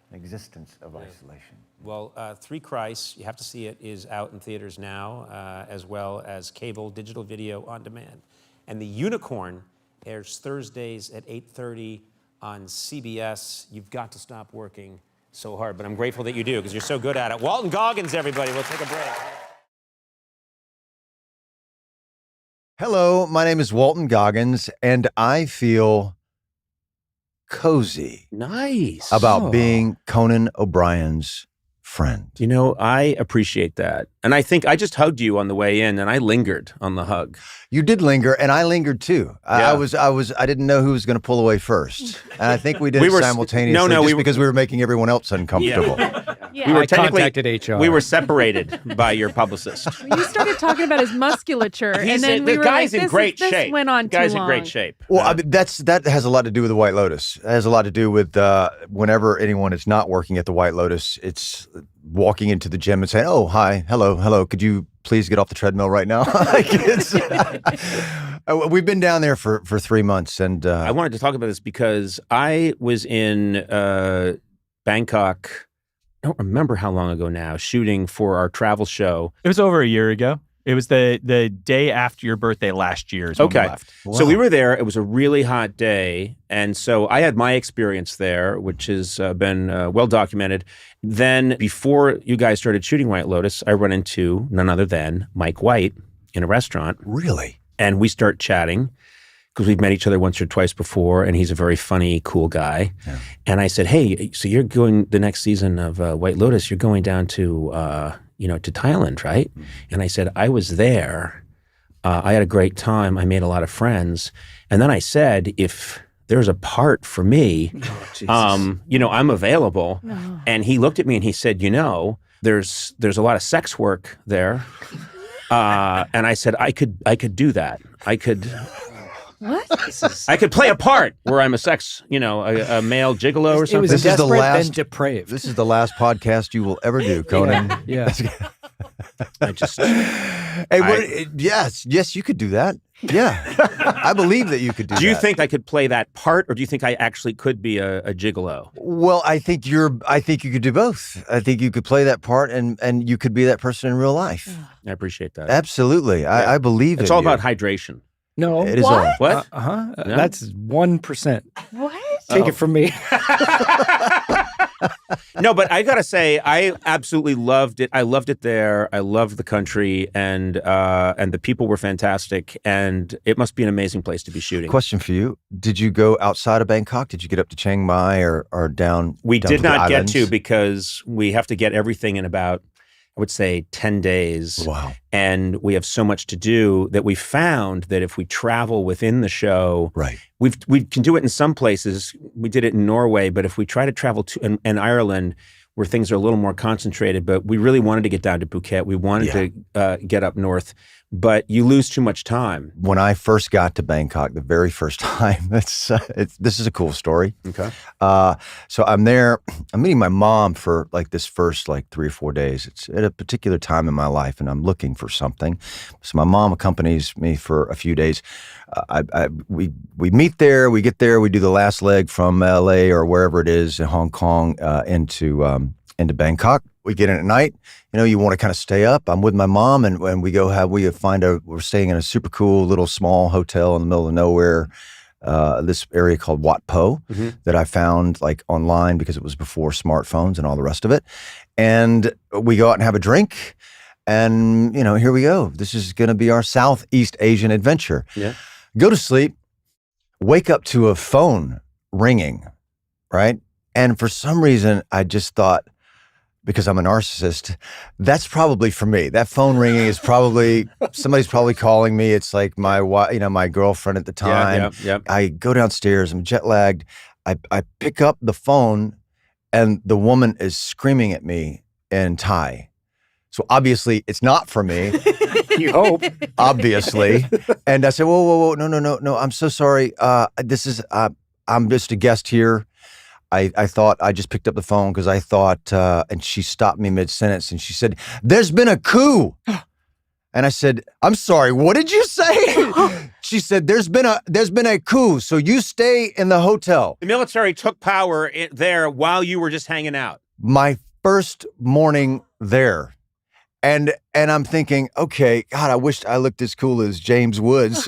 An existence of isolation. Well, Three Christ, you have to see it, is out in theaters now, as well as cable, digital video on demand. And The Unicorn airs Thursdays at 8:30 on CBS. You've got to stop working so hard, but I'm grateful that you do because you're so good at it. Walton Goggins, everybody. We'll take a break. Hello, my name is Walton Goggins, and I feel cozy Nice. about being Conan O'Brien's friend. You know, I appreciate that. And I think I just hugged you on the way in, and I lingered on the hug. You did linger, and I lingered too. Yeah. I didn't know who was going to pull away first, and I think we did it simultaneously. Because we were making everyone else uncomfortable. Yeah. We were I contacted HR. We were separated by your publicist. You started talking about his musculature, and then we the were guy's like, in great this shape. went on The guy's too long. in great shape. Well, I mean, that has a lot to do with the White Lotus. It has a lot to do with whenever anyone is not working at the White Lotus, it's walking into the gym and saying, "Oh, hi, hello, could you please get off the treadmill right now?" We've been down there for 3 months, and I wanted to talk about this because I was in Bangkok. I don't remember how long ago now, shooting for our travel show. It was over a year ago. It was the day after your birthday last year is when we left. So we were there. It was a really hot day. And so I had my experience there, which has been well documented. Then before you guys started shooting White Lotus, I run into none other than Mike White in a restaurant. Really? And we start chatting because we've met each other once or twice before, and he's a very funny, cool guy. Yeah. And I said, "Hey, so you're going the next season of White Lotus, you're going down to to Thailand, right?" Mm-hmm. And I said, "I was there. I had a great time. I made a lot of friends." And then I said, "If there's a part for me, I'm available." No. And he looked at me and he said, there's a lot of sex work there." And I said, I could do that. I could. What? I could play a part where I'm a a male gigolo or something. It was desperate and depraved. This is the last podcast you will ever do, Conan. Yeah. Yes, you could do that. Yeah, I believe that you could do that. Do you think I could play that part, or do you think I actually could be a gigolo? Well, I think you could do both. I think you could play that part, and you could be that person in real life. I appreciate that. Absolutely, I believe it's in all you. about hydration. No, it is what? all. What? No? That's 1%. What? Take it from me. No, but I gotta say, I absolutely loved it. I loved it there. I loved the country, and the people were fantastic. And it must be an amazing place to be shooting. Question for you: did you go outside of Bangkok? Did you get up to Chiang Mai or down? We down did to the not get islands? to because we have to get everything in about, I would say, 10 days. Wow. And we have so much to do that we found that if we travel within the show, right, we can do it in some places. We did it in Norway, but if we try to travel to in Ireland, where things are a little more concentrated, but we really wanted to get down to Phuket. We wanted to get up north, but you lose too much time. When I first got to Bangkok, the very first time, this is a cool story. Okay. So I'm there. I'm meeting my mom for this first 3 or 4 days. It's at a particular time in my life, and I'm looking for something. So my mom accompanies me for a few days. We meet there. We get there. We do the last leg from LA or wherever it is in Hong Kong into into Bangkok. We get in at night. You know, you want to kind of stay up. I'm with my mom, and we're staying in a super cool little small hotel in the middle of nowhere. This area called Wat Po that I found like online because it was before smartphones and all the rest of it. And we go out and have a drink, and you know, here we go. This is going to be our Southeast Asian adventure. Yeah. Go to sleep, wake up to a phone ringing, right? And for some reason, I just thought, because I'm a narcissist, that's probably for me. That phone ringing is probably, somebody's probably calling me. It's like my girlfriend at the time. Yeah. I go downstairs, I'm jet lagged. I pick up the phone and the woman is screaming at me in Thai. So obviously it's not for me. You hope. Obviously. And I said, whoa, no, I'm so sorry. I'm just a guest here. I thought, I just picked up the phone because I thought, and she stopped me mid-sentence and she said, "There's been a coup." And I said, "I'm sorry, what did you say?" She said, there's been a coup, so you stay in the hotel. The military took power there while you were just hanging out. My first morning there. And I'm thinking, okay, God, I wished I looked as cool as James Woods.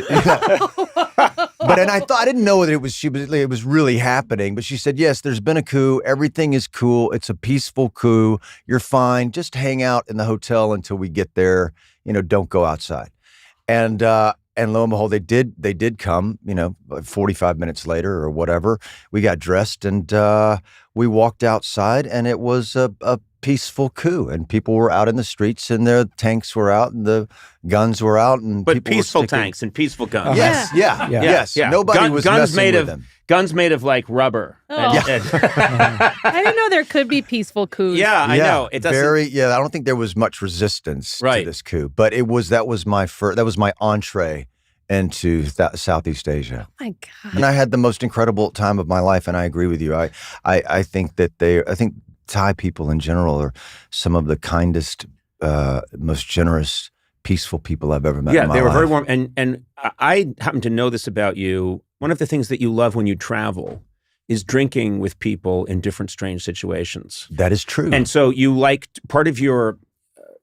But I didn't know that it was really happening. But she said, yes, there's been a coup. Everything is cool. It's a peaceful coup. You're fine. Just hang out in the hotel until we get there. You know, don't go outside. And lo and behold, they did come. You know, 45 minutes later or whatever. We got dressed and we walked outside, and it was a peaceful coup, and people were out in the streets, and the tanks were out, and the guns were out, and but people peaceful were sticking... tanks and peaceful guns. Yes, yes. Yeah. Nobody was guns messing with them. Guns made of like rubber. Oh. And- I didn't know there could be peaceful coups. yeah, I know. It doesn't. I don't think there was much resistance to this coup, but that was my entree into Southeast Asia. Oh my God. And I had the most incredible time of my life, and I agree with you. I think Thai people in general are some of the kindest, most generous, peaceful people I've ever met in my life. Yeah, they were very warm. And I happen to know this about you. One of the things that you love when you travel is drinking with people in different strange situations. That is true. And so part of your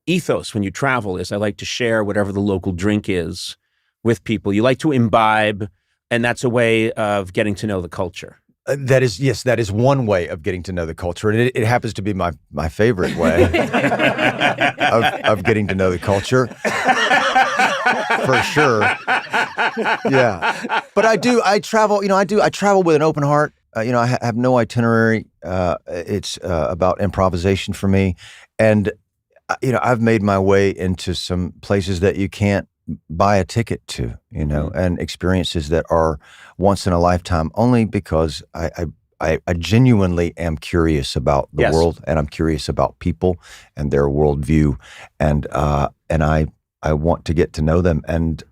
ethos when you travel is I like to share whatever the local drink is with people. You like to imbibe, and that's a way of getting to know the culture. That is one way of getting to know the culture, and it happens to be my favorite way of getting to know the culture, for sure. Yeah, but I travel. You know, I travel with an open heart. You know, I have no itinerary. It's about improvisation for me, and you know, I've made my way into some places that you can't buy a ticket to, you know, and experiences that are once in a lifetime, only because I genuinely am curious about the world, and I'm curious about people and their worldview, and I want to get to know them, and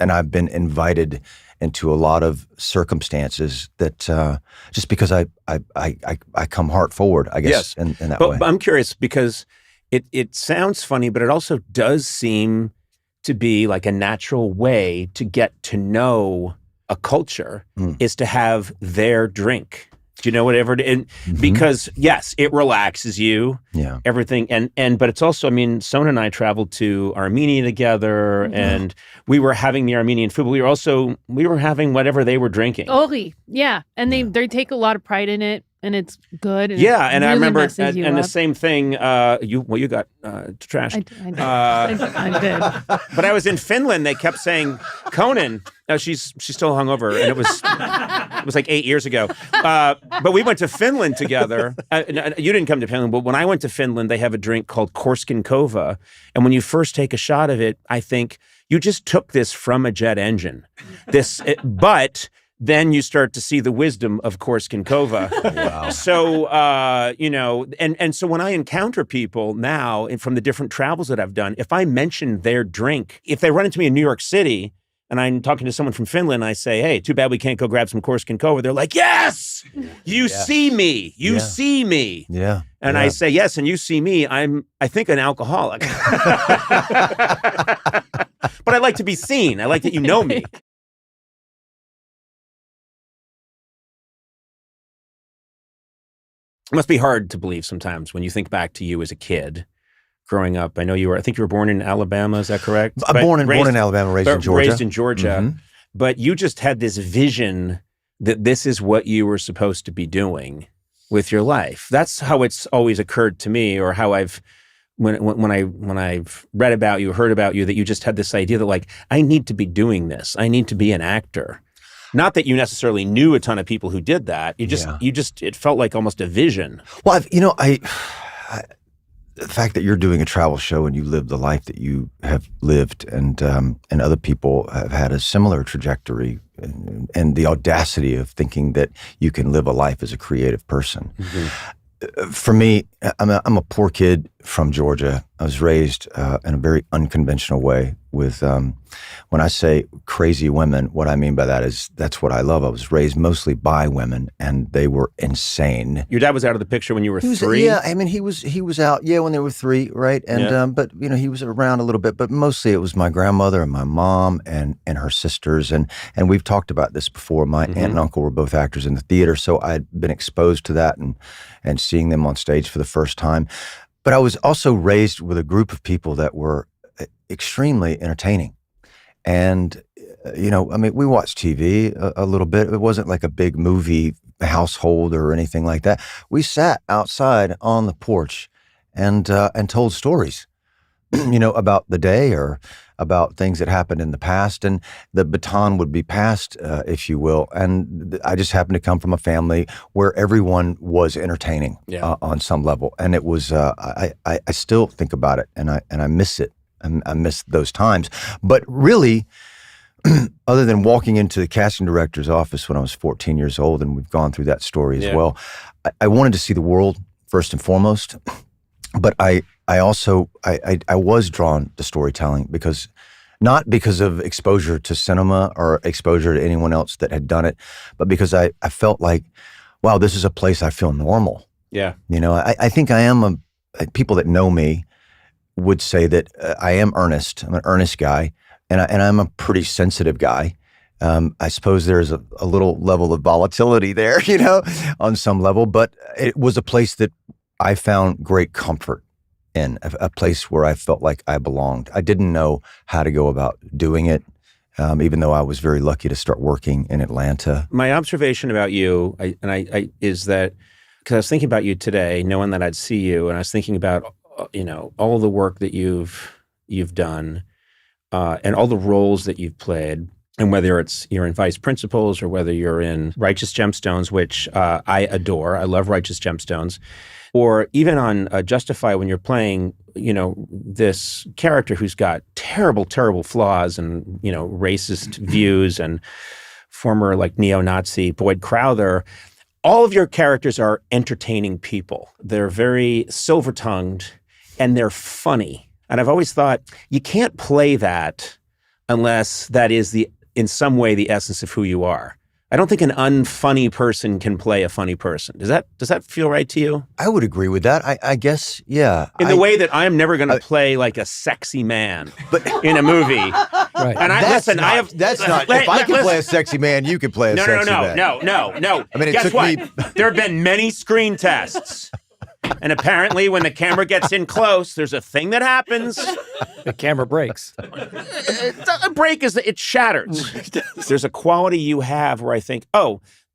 I've been invited into a lot of circumstances that just because I come heart forward, I guess, in that way. But I'm curious because it sounds funny, but it also does seem to be like a natural way to get to know a culture is to have their drink. Do you know whatever? Because yes, it relaxes you. Yeah. Everything, but it's also, I mean, Sona and I traveled to Armenia together, and we were having the Armenian food, but we were having whatever they were drinking. Ori, yeah, and they take a lot of pride in it, and it's good. And yeah, and really I remember, and the same thing. You got trashed. I did. But I was in Finland. They kept saying Conan. She's still hungover, and it was like 8 years ago. But we went to Finland together. You didn't come to Finland, but when I went to Finland, they have a drink called Korskenkova, and when you first take a shot of it, I think you just took this from a jet engine. But then you start to see the wisdom of Korskenkova. Wow. So, you know, and so when I encounter people now from the different travels that I've done, if I mention their drink, if they run into me in New York City and I'm talking to someone from Finland, I say, hey, too bad we can't go grab some Korskenkova. They're like, yes, you see me. You see me. Yeah. And I say, yes, and you see me. I think, an alcoholic. But I like to be seen. I like that you know me. It must be hard to believe sometimes when you think back to you as a kid growing up. I think you were born in Alabama, is that correct? Born in Alabama, raised in Georgia. Raised in Georgia. But you just had this vision that this is what you were supposed to be doing with your life. That's how it's always occurred to me, or how when I've read about you, heard about you, that you just had this idea that, like, I need to be doing this. I need to be an actor. Not that you necessarily knew a ton of people who did that. It felt like almost a vision. Well, the fact that you're doing a travel show and you live the life that you have lived, and other people have had a similar trajectory, and the audacity of thinking that you can live a life as a creative person. For me, I'm a poor kid from Georgia. I was raised in a very unconventional way with, when I say crazy women, what I mean by that is that's what I love. I was raised mostly by women, and they were insane. Your dad was out of the picture when you were 3? Yeah, I mean, he was out, when they were 3, right? And but he was around a little bit, but mostly it was my grandmother and my mom and her sisters, and we've talked about this before. My aunt and uncle were both actors in the theater, so I'd been exposed to that and seeing them on stage for the first time. But I was also raised with a group of people that were extremely entertaining. And, we watched TV a little bit. It wasn't like a big movie household or anything like that. We sat outside on the porch and told stories, about the day or about things that happened in the past, and the baton would be passed, if you will. And I just happened to come from a family where everyone was entertaining on some level, and it was. I still think about it, and I miss it. I miss those times. But really, other than walking into the casting director's office when I was 14 years old, and we've gone through that story as well, I wanted to see the world first and foremost. But I also was drawn to storytelling not because of exposure to cinema or exposure to anyone else that had done it, but because I felt like, wow, this is a place I feel normal. Yeah. I think I am people that know me would say that I am earnest. I'm an earnest guy, and I'm a pretty sensitive guy. I suppose there's a little level of volatility there, on some level, but it was a place that I found great comfort in, a place where I felt like I belonged. I didn't know how to go about doing it, even though I was very lucky to start working in Atlanta. My observation about you, is that, because I was thinking about you today, knowing that I'd see you, and I was thinking about, all the work that you've done, and all the roles that you've played. And whether you're in Vice Principals or whether you're in Righteous Gemstones, which I adore. I love Righteous Gemstones. Or even on Justify, when you're playing, this character who's got terrible, terrible flaws and, racist views, and former neo-Nazi Boyd Crowther. All of your characters are entertaining people. They're very silver-tongued and they're funny. And I've always thought you can't play that unless that is in some way the essence of who you are. I don't think an unfunny person can play a funny person. Does that feel right to you? I would agree with that. I guess, yeah. In the way that I'm never going to play like a sexy man in a Right. movie. And if I can play a sexy man, you can play a sexy man. No. I mean, Guess what? There have been many screen tests. And apparently when the camera gets in close, there's a thing that happens. The camera breaks. A break is that it shatters. There's a quality you have where I think,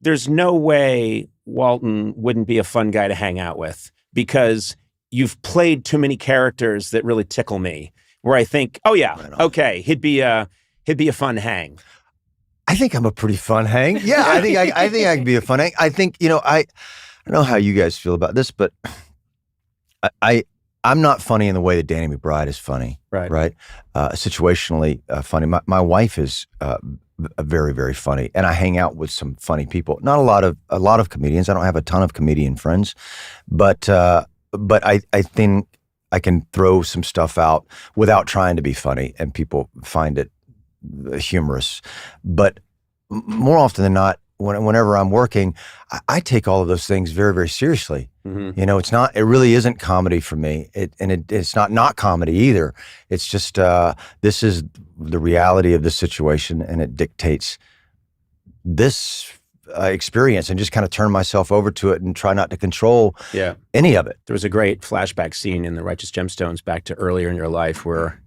there's no way Walton wouldn't be a fun guy to hang out with, because you've played too many characters that really tickle me, where I think, okay, he'd be a fun hang. I think I'm a pretty fun hang. Yeah, I think I can be a fun hang. I think, I don't know how you guys feel about this, but I'm not funny in the way that Danny McBride is funny. Right. Situationally funny. My wife is very, very funny, and I hang out with some funny people. Not a lot of comedians. I don't have a ton of comedian friends, but I think I can throw some stuff out without trying to be funny, and people find it humorous. But more often than not, whenever I'm working, I take all of those things very, very seriously. Mm-hmm. It really isn't comedy for me. It's not comedy either. It's just, this is the reality of the situation, and it dictates this experience and just kind of turn myself over to it and try not to control any of it. There was a great flashback scene in The Righteous Gemstones back to earlier in your life where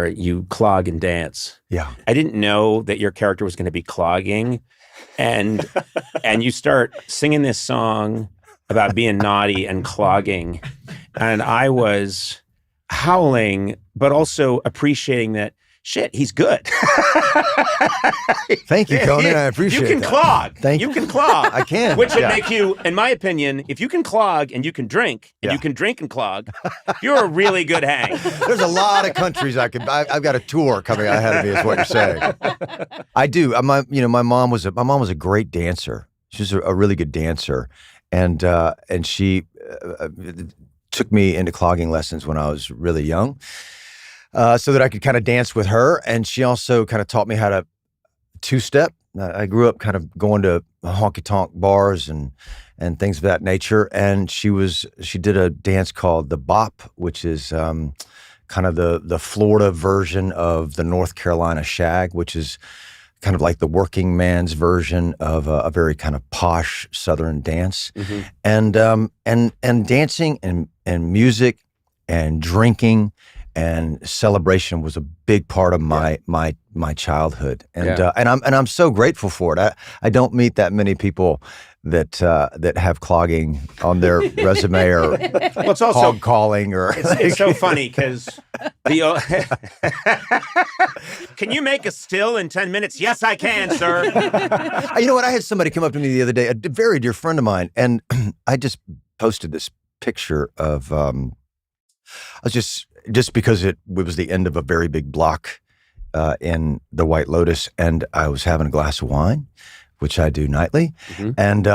you clog and dance. Yeah. I didn't know that your character was going to be clogging, and you start singing this song about being naughty and clogging, and I was howling, but also appreciating that. Shit, he's good. Thank you, Conan. I appreciate it. You can clog. You can clog. I can. Which would make you, in my opinion, if you can clog and you can drink, and you can drink and clog, you're a really good hang. There's a lot of countries I've got a tour coming ahead of me, is what you're saying. I do. My mom was a great dancer. She was a really good dancer, and she took me into clogging lessons when I was really young. So that I could kind of dance with her. And she also kind of taught me how to two-step. I grew up kind of going to honky-tonk bars and things of that nature. And she did a dance called the bop, which is kind of the Florida version of the North Carolina shag, which is kind of like the working man's version of a very kind of posh Southern dance. Mm-hmm. And dancing and music and drinking and celebration was a big part of my childhood, and I'm so grateful for it. I don't meet that many people that have clogging on their resume or it's also hog calling or. It's so funny because can you make a still in 10 minutes? Yes, I can, sir. You know what? I had somebody come up to me the other day, a very dear friend of mine, and I just posted this picture of. I was just because it was the end of a very big block in the White Lotus, and I was having a glass of wine, which I do nightly, and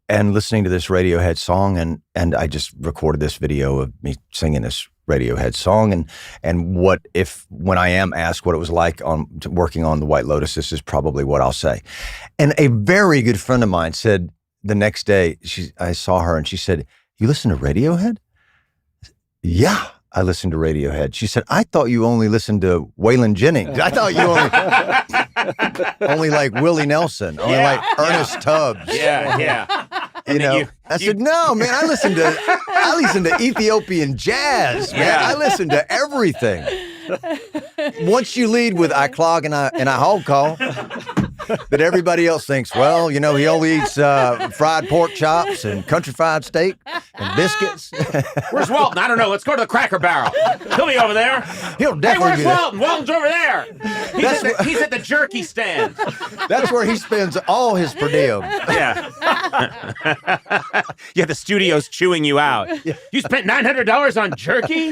listening to this Radiohead song, and I just recorded this video of me singing this Radiohead song, and when I am asked what it was like working on the White Lotus, this is probably what I'll say. And a very good friend of mine said the next day, I saw her, and she said, "You listen to Radiohead?" Yeah. I listened to Radiohead. She said, "I thought you only listened to Waylon Jennings. I thought you only like Willie Nelson, only like Ernest Tubbs." Yeah. I said, "No, man. I listen to Ethiopian jazz, man. Yeah. I listen to everything." Once you lead with "I clog and I hog call," that everybody else thinks, well, he only eats fried pork chops and country fried steak and biscuits. Where's Walton? I don't know. Let's go to the Cracker Barrel. He'll be over there. He'll definitely Hey, where's be there. Walton? Walton's over there. He's at the jerky stand. That's where he spends all his per diem. Yeah. Yeah, the studio's chewing you out. You spent $900 on jerky?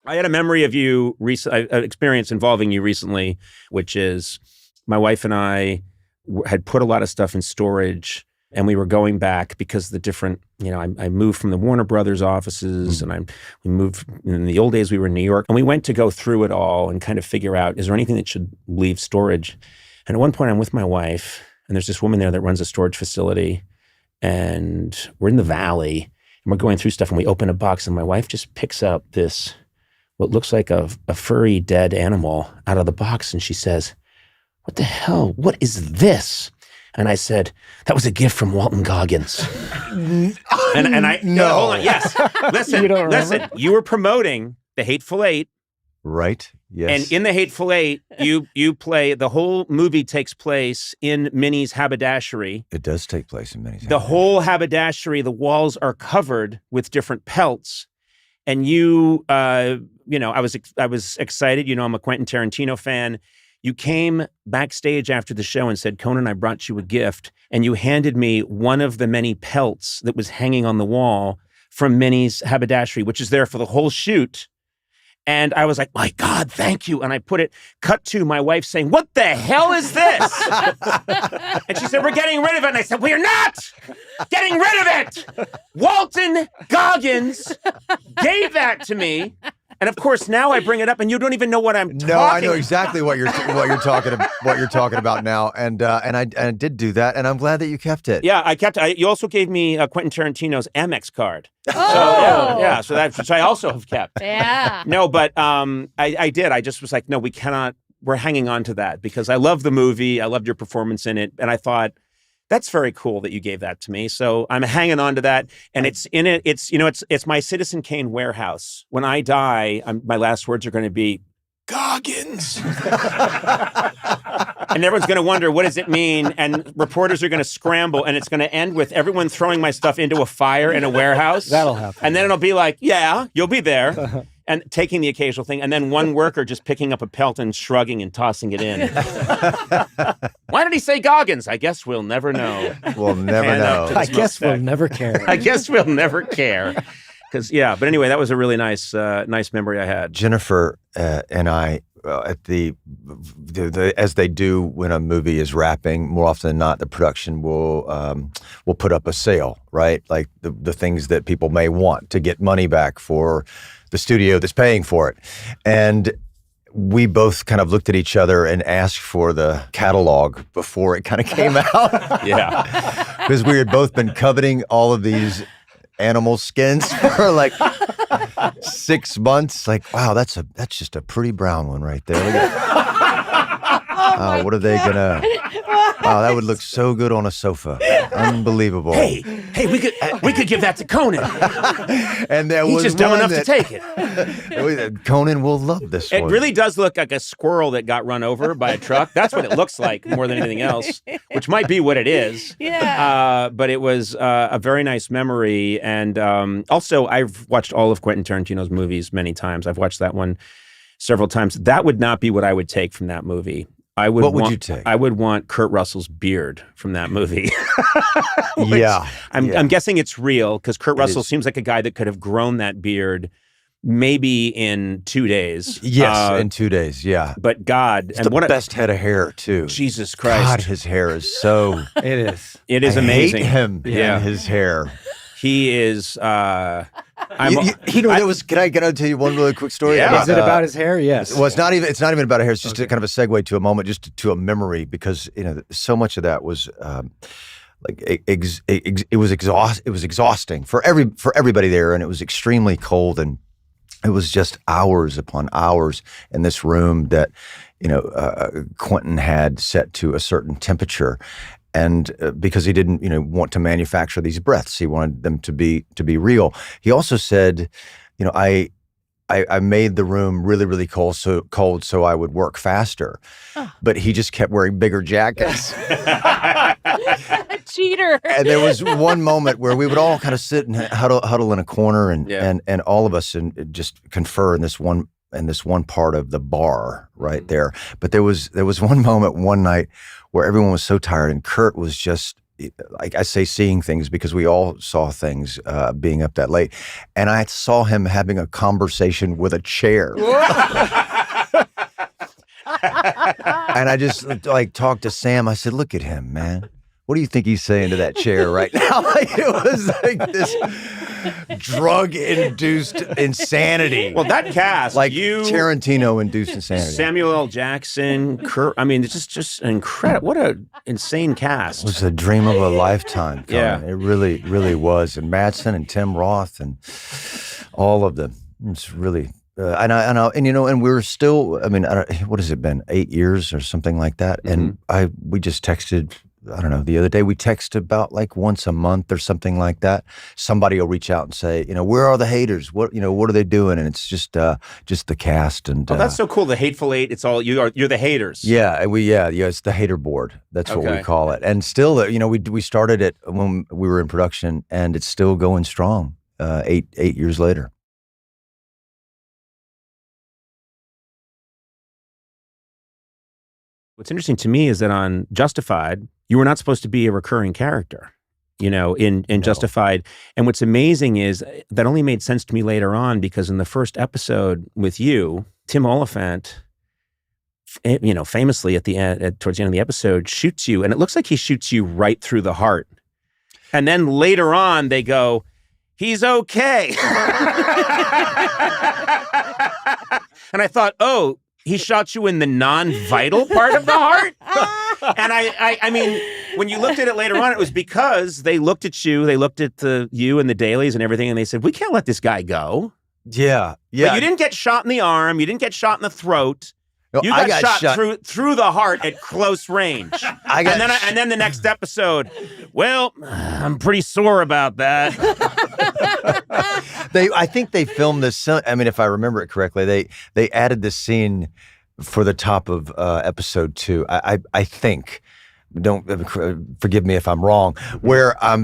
I had a memory of you, an experience involving you recently, which is my wife and I had put a lot of stuff in storage, and we were going back because the different, I moved from the Warner Brothers offices, and we moved, in the old days we were in New York, and we went to go through it all and kind of figure out, is there anything that should leave storage? And at one point I'm with my wife, and there's this woman there that runs a storage facility, and we're in the valley, and we're going through stuff, and we open a box, and my wife just picks up this what looks like a furry dead animal out of the box. And she says, "What the hell? What is this?" And I said, "That was a gift from Walton Goggins." and I, no. Hold on. Yes. Listen, you were promoting The Hateful Eight. Right. Yes. And in The Hateful Eight, you play, the whole movie takes place in Minnie's haberdashery. It does take place in Minnie's The whole haberdashery, the walls are covered with different pelts. And you, I was excited. I'm a Quentin Tarantino fan. You came backstage after the show and said, "Conan, I brought you a gift." And you handed me one of the many pelts that was hanging on the wall from Minnie's haberdashery, which is there for the whole shoot. And I was like, "My God, thank you." And I cut to my wife saying, "What the hell is this?" And she said, "We're getting rid of it." And I said, "We're not getting rid of it. Walton Goggins gave that to me." And of course, now I bring it up, and you don't even know what I'm talking about. No, I know exactly what you're talking about now, and I did do that, and I'm glad that you kept it. Yeah, I kept it. You also gave me Quentin Tarantino's Amex card. Oh, Yeah, so that's which I also have kept. Yeah. No, but I did. I just was like, no, we cannot. We're hanging on to that because I love the movie. I loved your performance in it, and I thought that's very cool that you gave that to me. So I'm hanging on to that, and it's in it. It's it's my Citizen Kane warehouse. When I die, my last words are going to be Goggins. And everyone's going to wonder, what does it mean? And reporters are going to scramble, and it's going to end with everyone throwing my stuff into a fire in a warehouse. That'll happen. And then it'll be like, yeah, you'll be there. And taking the occasional thing. And then one worker just picking up a pelt and shrugging and tossing it in. Why did he say Goggins? I guess we'll never know. We'll never know. I guess we'll never care. I guess we'll never care. Because, yeah, but anyway, that was a really nice nice memory I had. Jennifer and I, at as they do when a movie is wrapping, more often than not, the production will put up a sale, right? Like the things that people may want to get money back for the studio that's paying for it. And we both kind of looked at each other and asked for the catalog before it kind of came out. Yeah. Because we had both been coveting all of these animal skins for like 6 months. Like, wow, that's just a pretty brown one right there. Look at what are they gonna? Wow, that would look so good on a sofa. Unbelievable. Hey, we could give that to Conan. And there He's was just dumb one enough to take it. Conan will love this It one. really does look like a squirrel that got run over by a truck. That's what it looks like more than anything else, which might be what it is. Yeah. But it was a very nice memory. And also, I've watched all of Quentin Tarantino's movies many times. I've watched that one several times. That would not be what I would take from that movie. What would you take? I would want Kurt Russell's beard from that movie. Yeah. I'm guessing it's real because Kurt Russell seems like a guy that could have grown that beard maybe in 2 days. Yes, in 2 days, yeah. But God, It's the best head of hair, too. Jesus Christ. God, his hair is so... It is. It is I amazing. hate him Yeah. and his hair. He is... Can I tell you one really quick story? Yeah. Is it about his hair? Yes. Well, it's not even about a hair. It's just kind of a segue to a moment, just to a memory, because so much of that was it was exhausting for everybody there, and it was extremely cold, and it was just hours upon hours in this room that Quentin had set to a certain temperature. And because he didn't, want to manufacture these breaths, he wanted them to be real. He also said, I made the room really, really cold so I would work faster. Oh. But he just kept wearing bigger jackets. Cheater. And there was one moment where we would all kind of sit and huddle in a corner, and all of us and just confer in this one part of the bar right there. But there was one moment one night where everyone was so tired, and Kurt was just, like I say, seeing things, because we all saw things being up that late. And I saw him having a conversation with a chair. And I just talked to Sam. I said, look at him, man. What do you think he's saying to that chair right now? It was like this drug-induced insanity. Well, that cast, Tarantino-induced insanity. Samuel L. Jackson, Kurt. I mean, it's just incredible. What an insane cast. It was a dream of a lifetime. Yeah, it really, really was. And Madsen and Tim Roth and all of them. It's really. And we were still. I mean, what has it been? 8 years or something like that. Mm-hmm. And we just texted. I don't know, the other day we text about like once a month or something like that. Somebody will reach out and say, where are the haters? What are they doing? And it's just the cast. And that's so cool. The Hateful Eight. It's all you're the haters. Yeah, it's the hater board. That's what we call it. And still, we started it when we were in production, and it's still going strong. 8 years later. What's interesting to me is that on Justified, you were not supposed to be a recurring character, in Justified. And what's amazing is that only made sense to me later on, because in the first episode with you, Tim Oliphant, famously at the end, towards the end of the episode, shoots you, and it looks like he shoots you right through the heart. And then later on, they go, he's okay. And I thought, oh, he shot you in the non-vital part of the heart. And I mean, when you looked at it later on, it was because they looked at you, they looked at you and the dailies and everything, and they said, we can't let this guy go. Yeah. But you didn't get shot in the arm. You didn't get shot in the throat. No, You got shot through the heart at close range. And then the next episode, well, I'm pretty sore about that. I think they filmed this. I mean, if I remember it correctly, they added this scene for the top of episode 2. I think. Don't forgive me if I'm wrong. Where I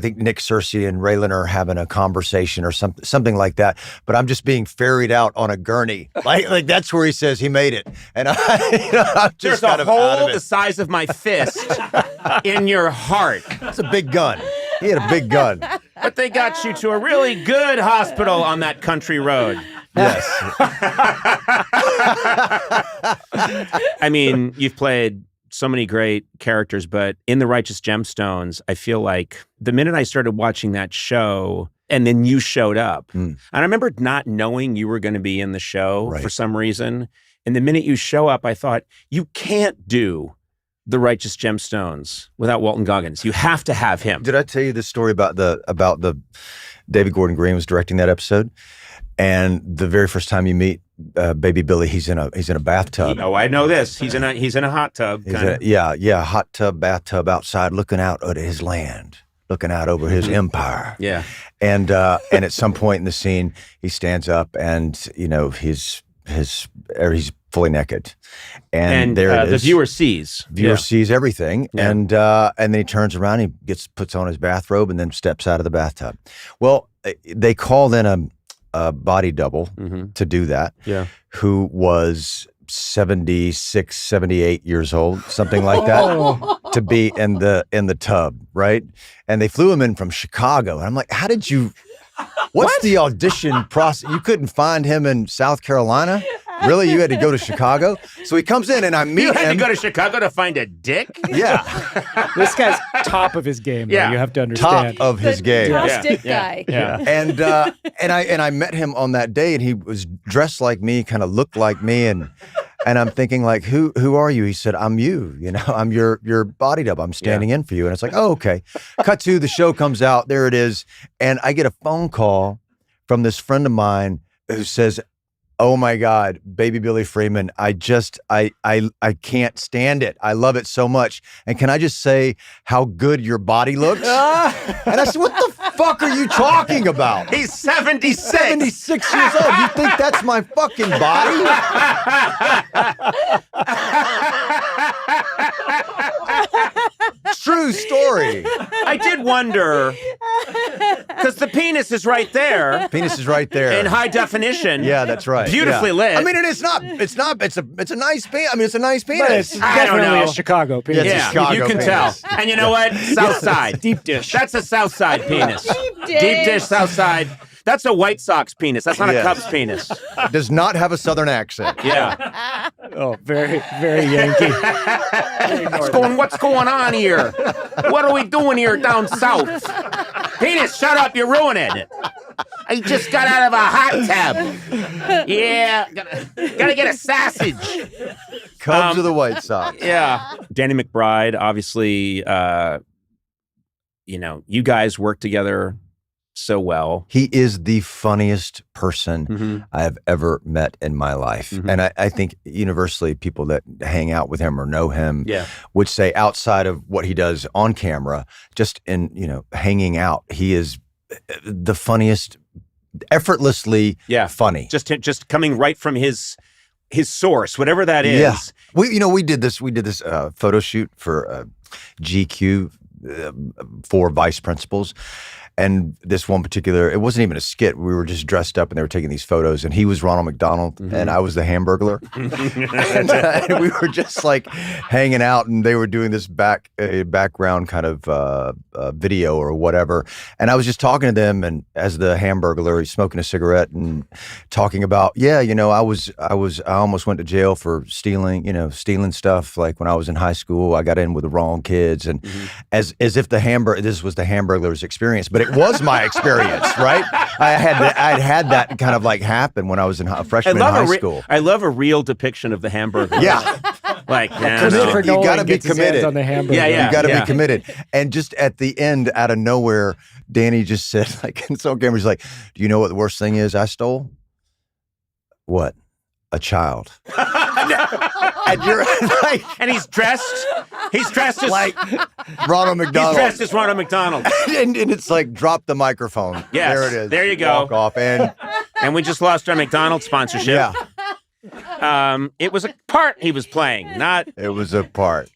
think Nick Cersei and Raylan are having a conversation or something like that. But I'm just being ferried out on a gurney. Like that's where he says he made it, and I'm just There's a hole the size of my fist in your heart. It's a big gun. He had a big gun. But they got you to a really good hospital on that country road. Yes. I mean, you've played so many great characters, but in The Righteous Gemstones, I feel like the minute I started watching that show and then you showed up, and I remember not knowing you were going to be in the show for some reason. And the minute you show up, I thought, you can't do The Righteous Gemstones without Walton Goggins. You have to have him. Did I tell you the story about the David Gordon Green was directing that episode? And the very first time you meet Baby Billy, he's in a bathtub. Oh, I know this. He's in a hot tub. Hot tub, bathtub outside, looking out at his land, looking out over his empire. Yeah. And at some point in the scene, he stands up, and he's fully naked, and there it is. The viewer sees. Sees everything, and then he turns around, he puts on his bathrobe, and then steps out of the bathtub. Well, they called in a body double to do that, who was 76, 78 years old, something like that, to be in the tub, right? And they flew him in from Chicago. And I'm like, how did you, what's the audition process? You couldn't find him in South Carolina? Really? You had to go to Chicago? So he comes in and I meet him. You had to go to Chicago to find a dick? Yeah. This guy's top of his game, though, you have to understand. Top of his game. Stick guy. Yeah. And I met him on that day, and he was dressed like me, kind of looked like me, and I'm thinking, like, who are you? He said, I'm you. I'm your body double. I'm standing in for you. And it's like, oh, okay. Cut to the show comes out. There it is. And I get a phone call from this friend of mine who says, oh my God, Baby Billy Freeman, I can't stand it. I love it so much. And can I just say how good your body looks? And I said, what the fuck are you talking about? He's 76. 76 years old. You think that's my fucking body? True story. I did wonder, because the penis is right there. Penis is right there. In high definition. Yeah, that's right. Beautifully lit. I mean, it's a nice penis. I mean, it's a nice penis. But it's I don't definitely know. a Chicago penis. Yeah, it's a Chicago you can penis. tell. And you know what? South side. Deep dish. That's a South Side penis. Deep Dish, South Side. That's a White Sox penis. That's not a Cubs penis. Does not have a Southern accent. Yeah. Oh, very, very Yankee. What's going on here? What are we doing here down south? Penis, shut up. You're ruining it. I just got out of a hot tub. Yeah. Gotta get a sausage. Cubs or the White Sox. Yeah. Danny McBride, obviously, you guys work together so well. He is the funniest person I have ever met in my life. And I think universally people that hang out with him or know him would say, outside of what he does on camera, just in, hanging out, he is the funniest, effortlessly funny. Just coming right from his source, whatever that is. Yeah. We did this photo shoot for GQ for vice principals. And this one particular, it wasn't even a skit. We were just dressed up and they were taking these photos, and he was Ronald McDonald and I was the Hamburglar. and we were just like hanging out, and they were doing this background kind of video or whatever. And I was just talking to them, and as the Hamburglar, he's smoking a cigarette and talking about, I almost went to jail for stealing stuff. Like when I was in high school, I got in with the wrong kids. And as as if this was the Hamburglar's experience, but it was my experience, right? I'd had that kind of like happen when I was a freshman in high school. I love a real depiction of the Hamburglar. Yeah. Like, Christopher you Nolan gotta be gets his hands committed. on the hamburger. Yeah, You got to be committed. And just at the end, out of nowhere, Danny just said, like, and so Cameron's like, "Do you know what the worst thing is I stole? What? A child." And you're like, and he's dressed as like Ronald McDonald. He's dressed as Ronald McDonald. and it's like, drop the microphone. Yes, there it is. there you go. Walk off, and we just lost our McDonald's sponsorship. yeah, It was a part he was playing, not. it was a part.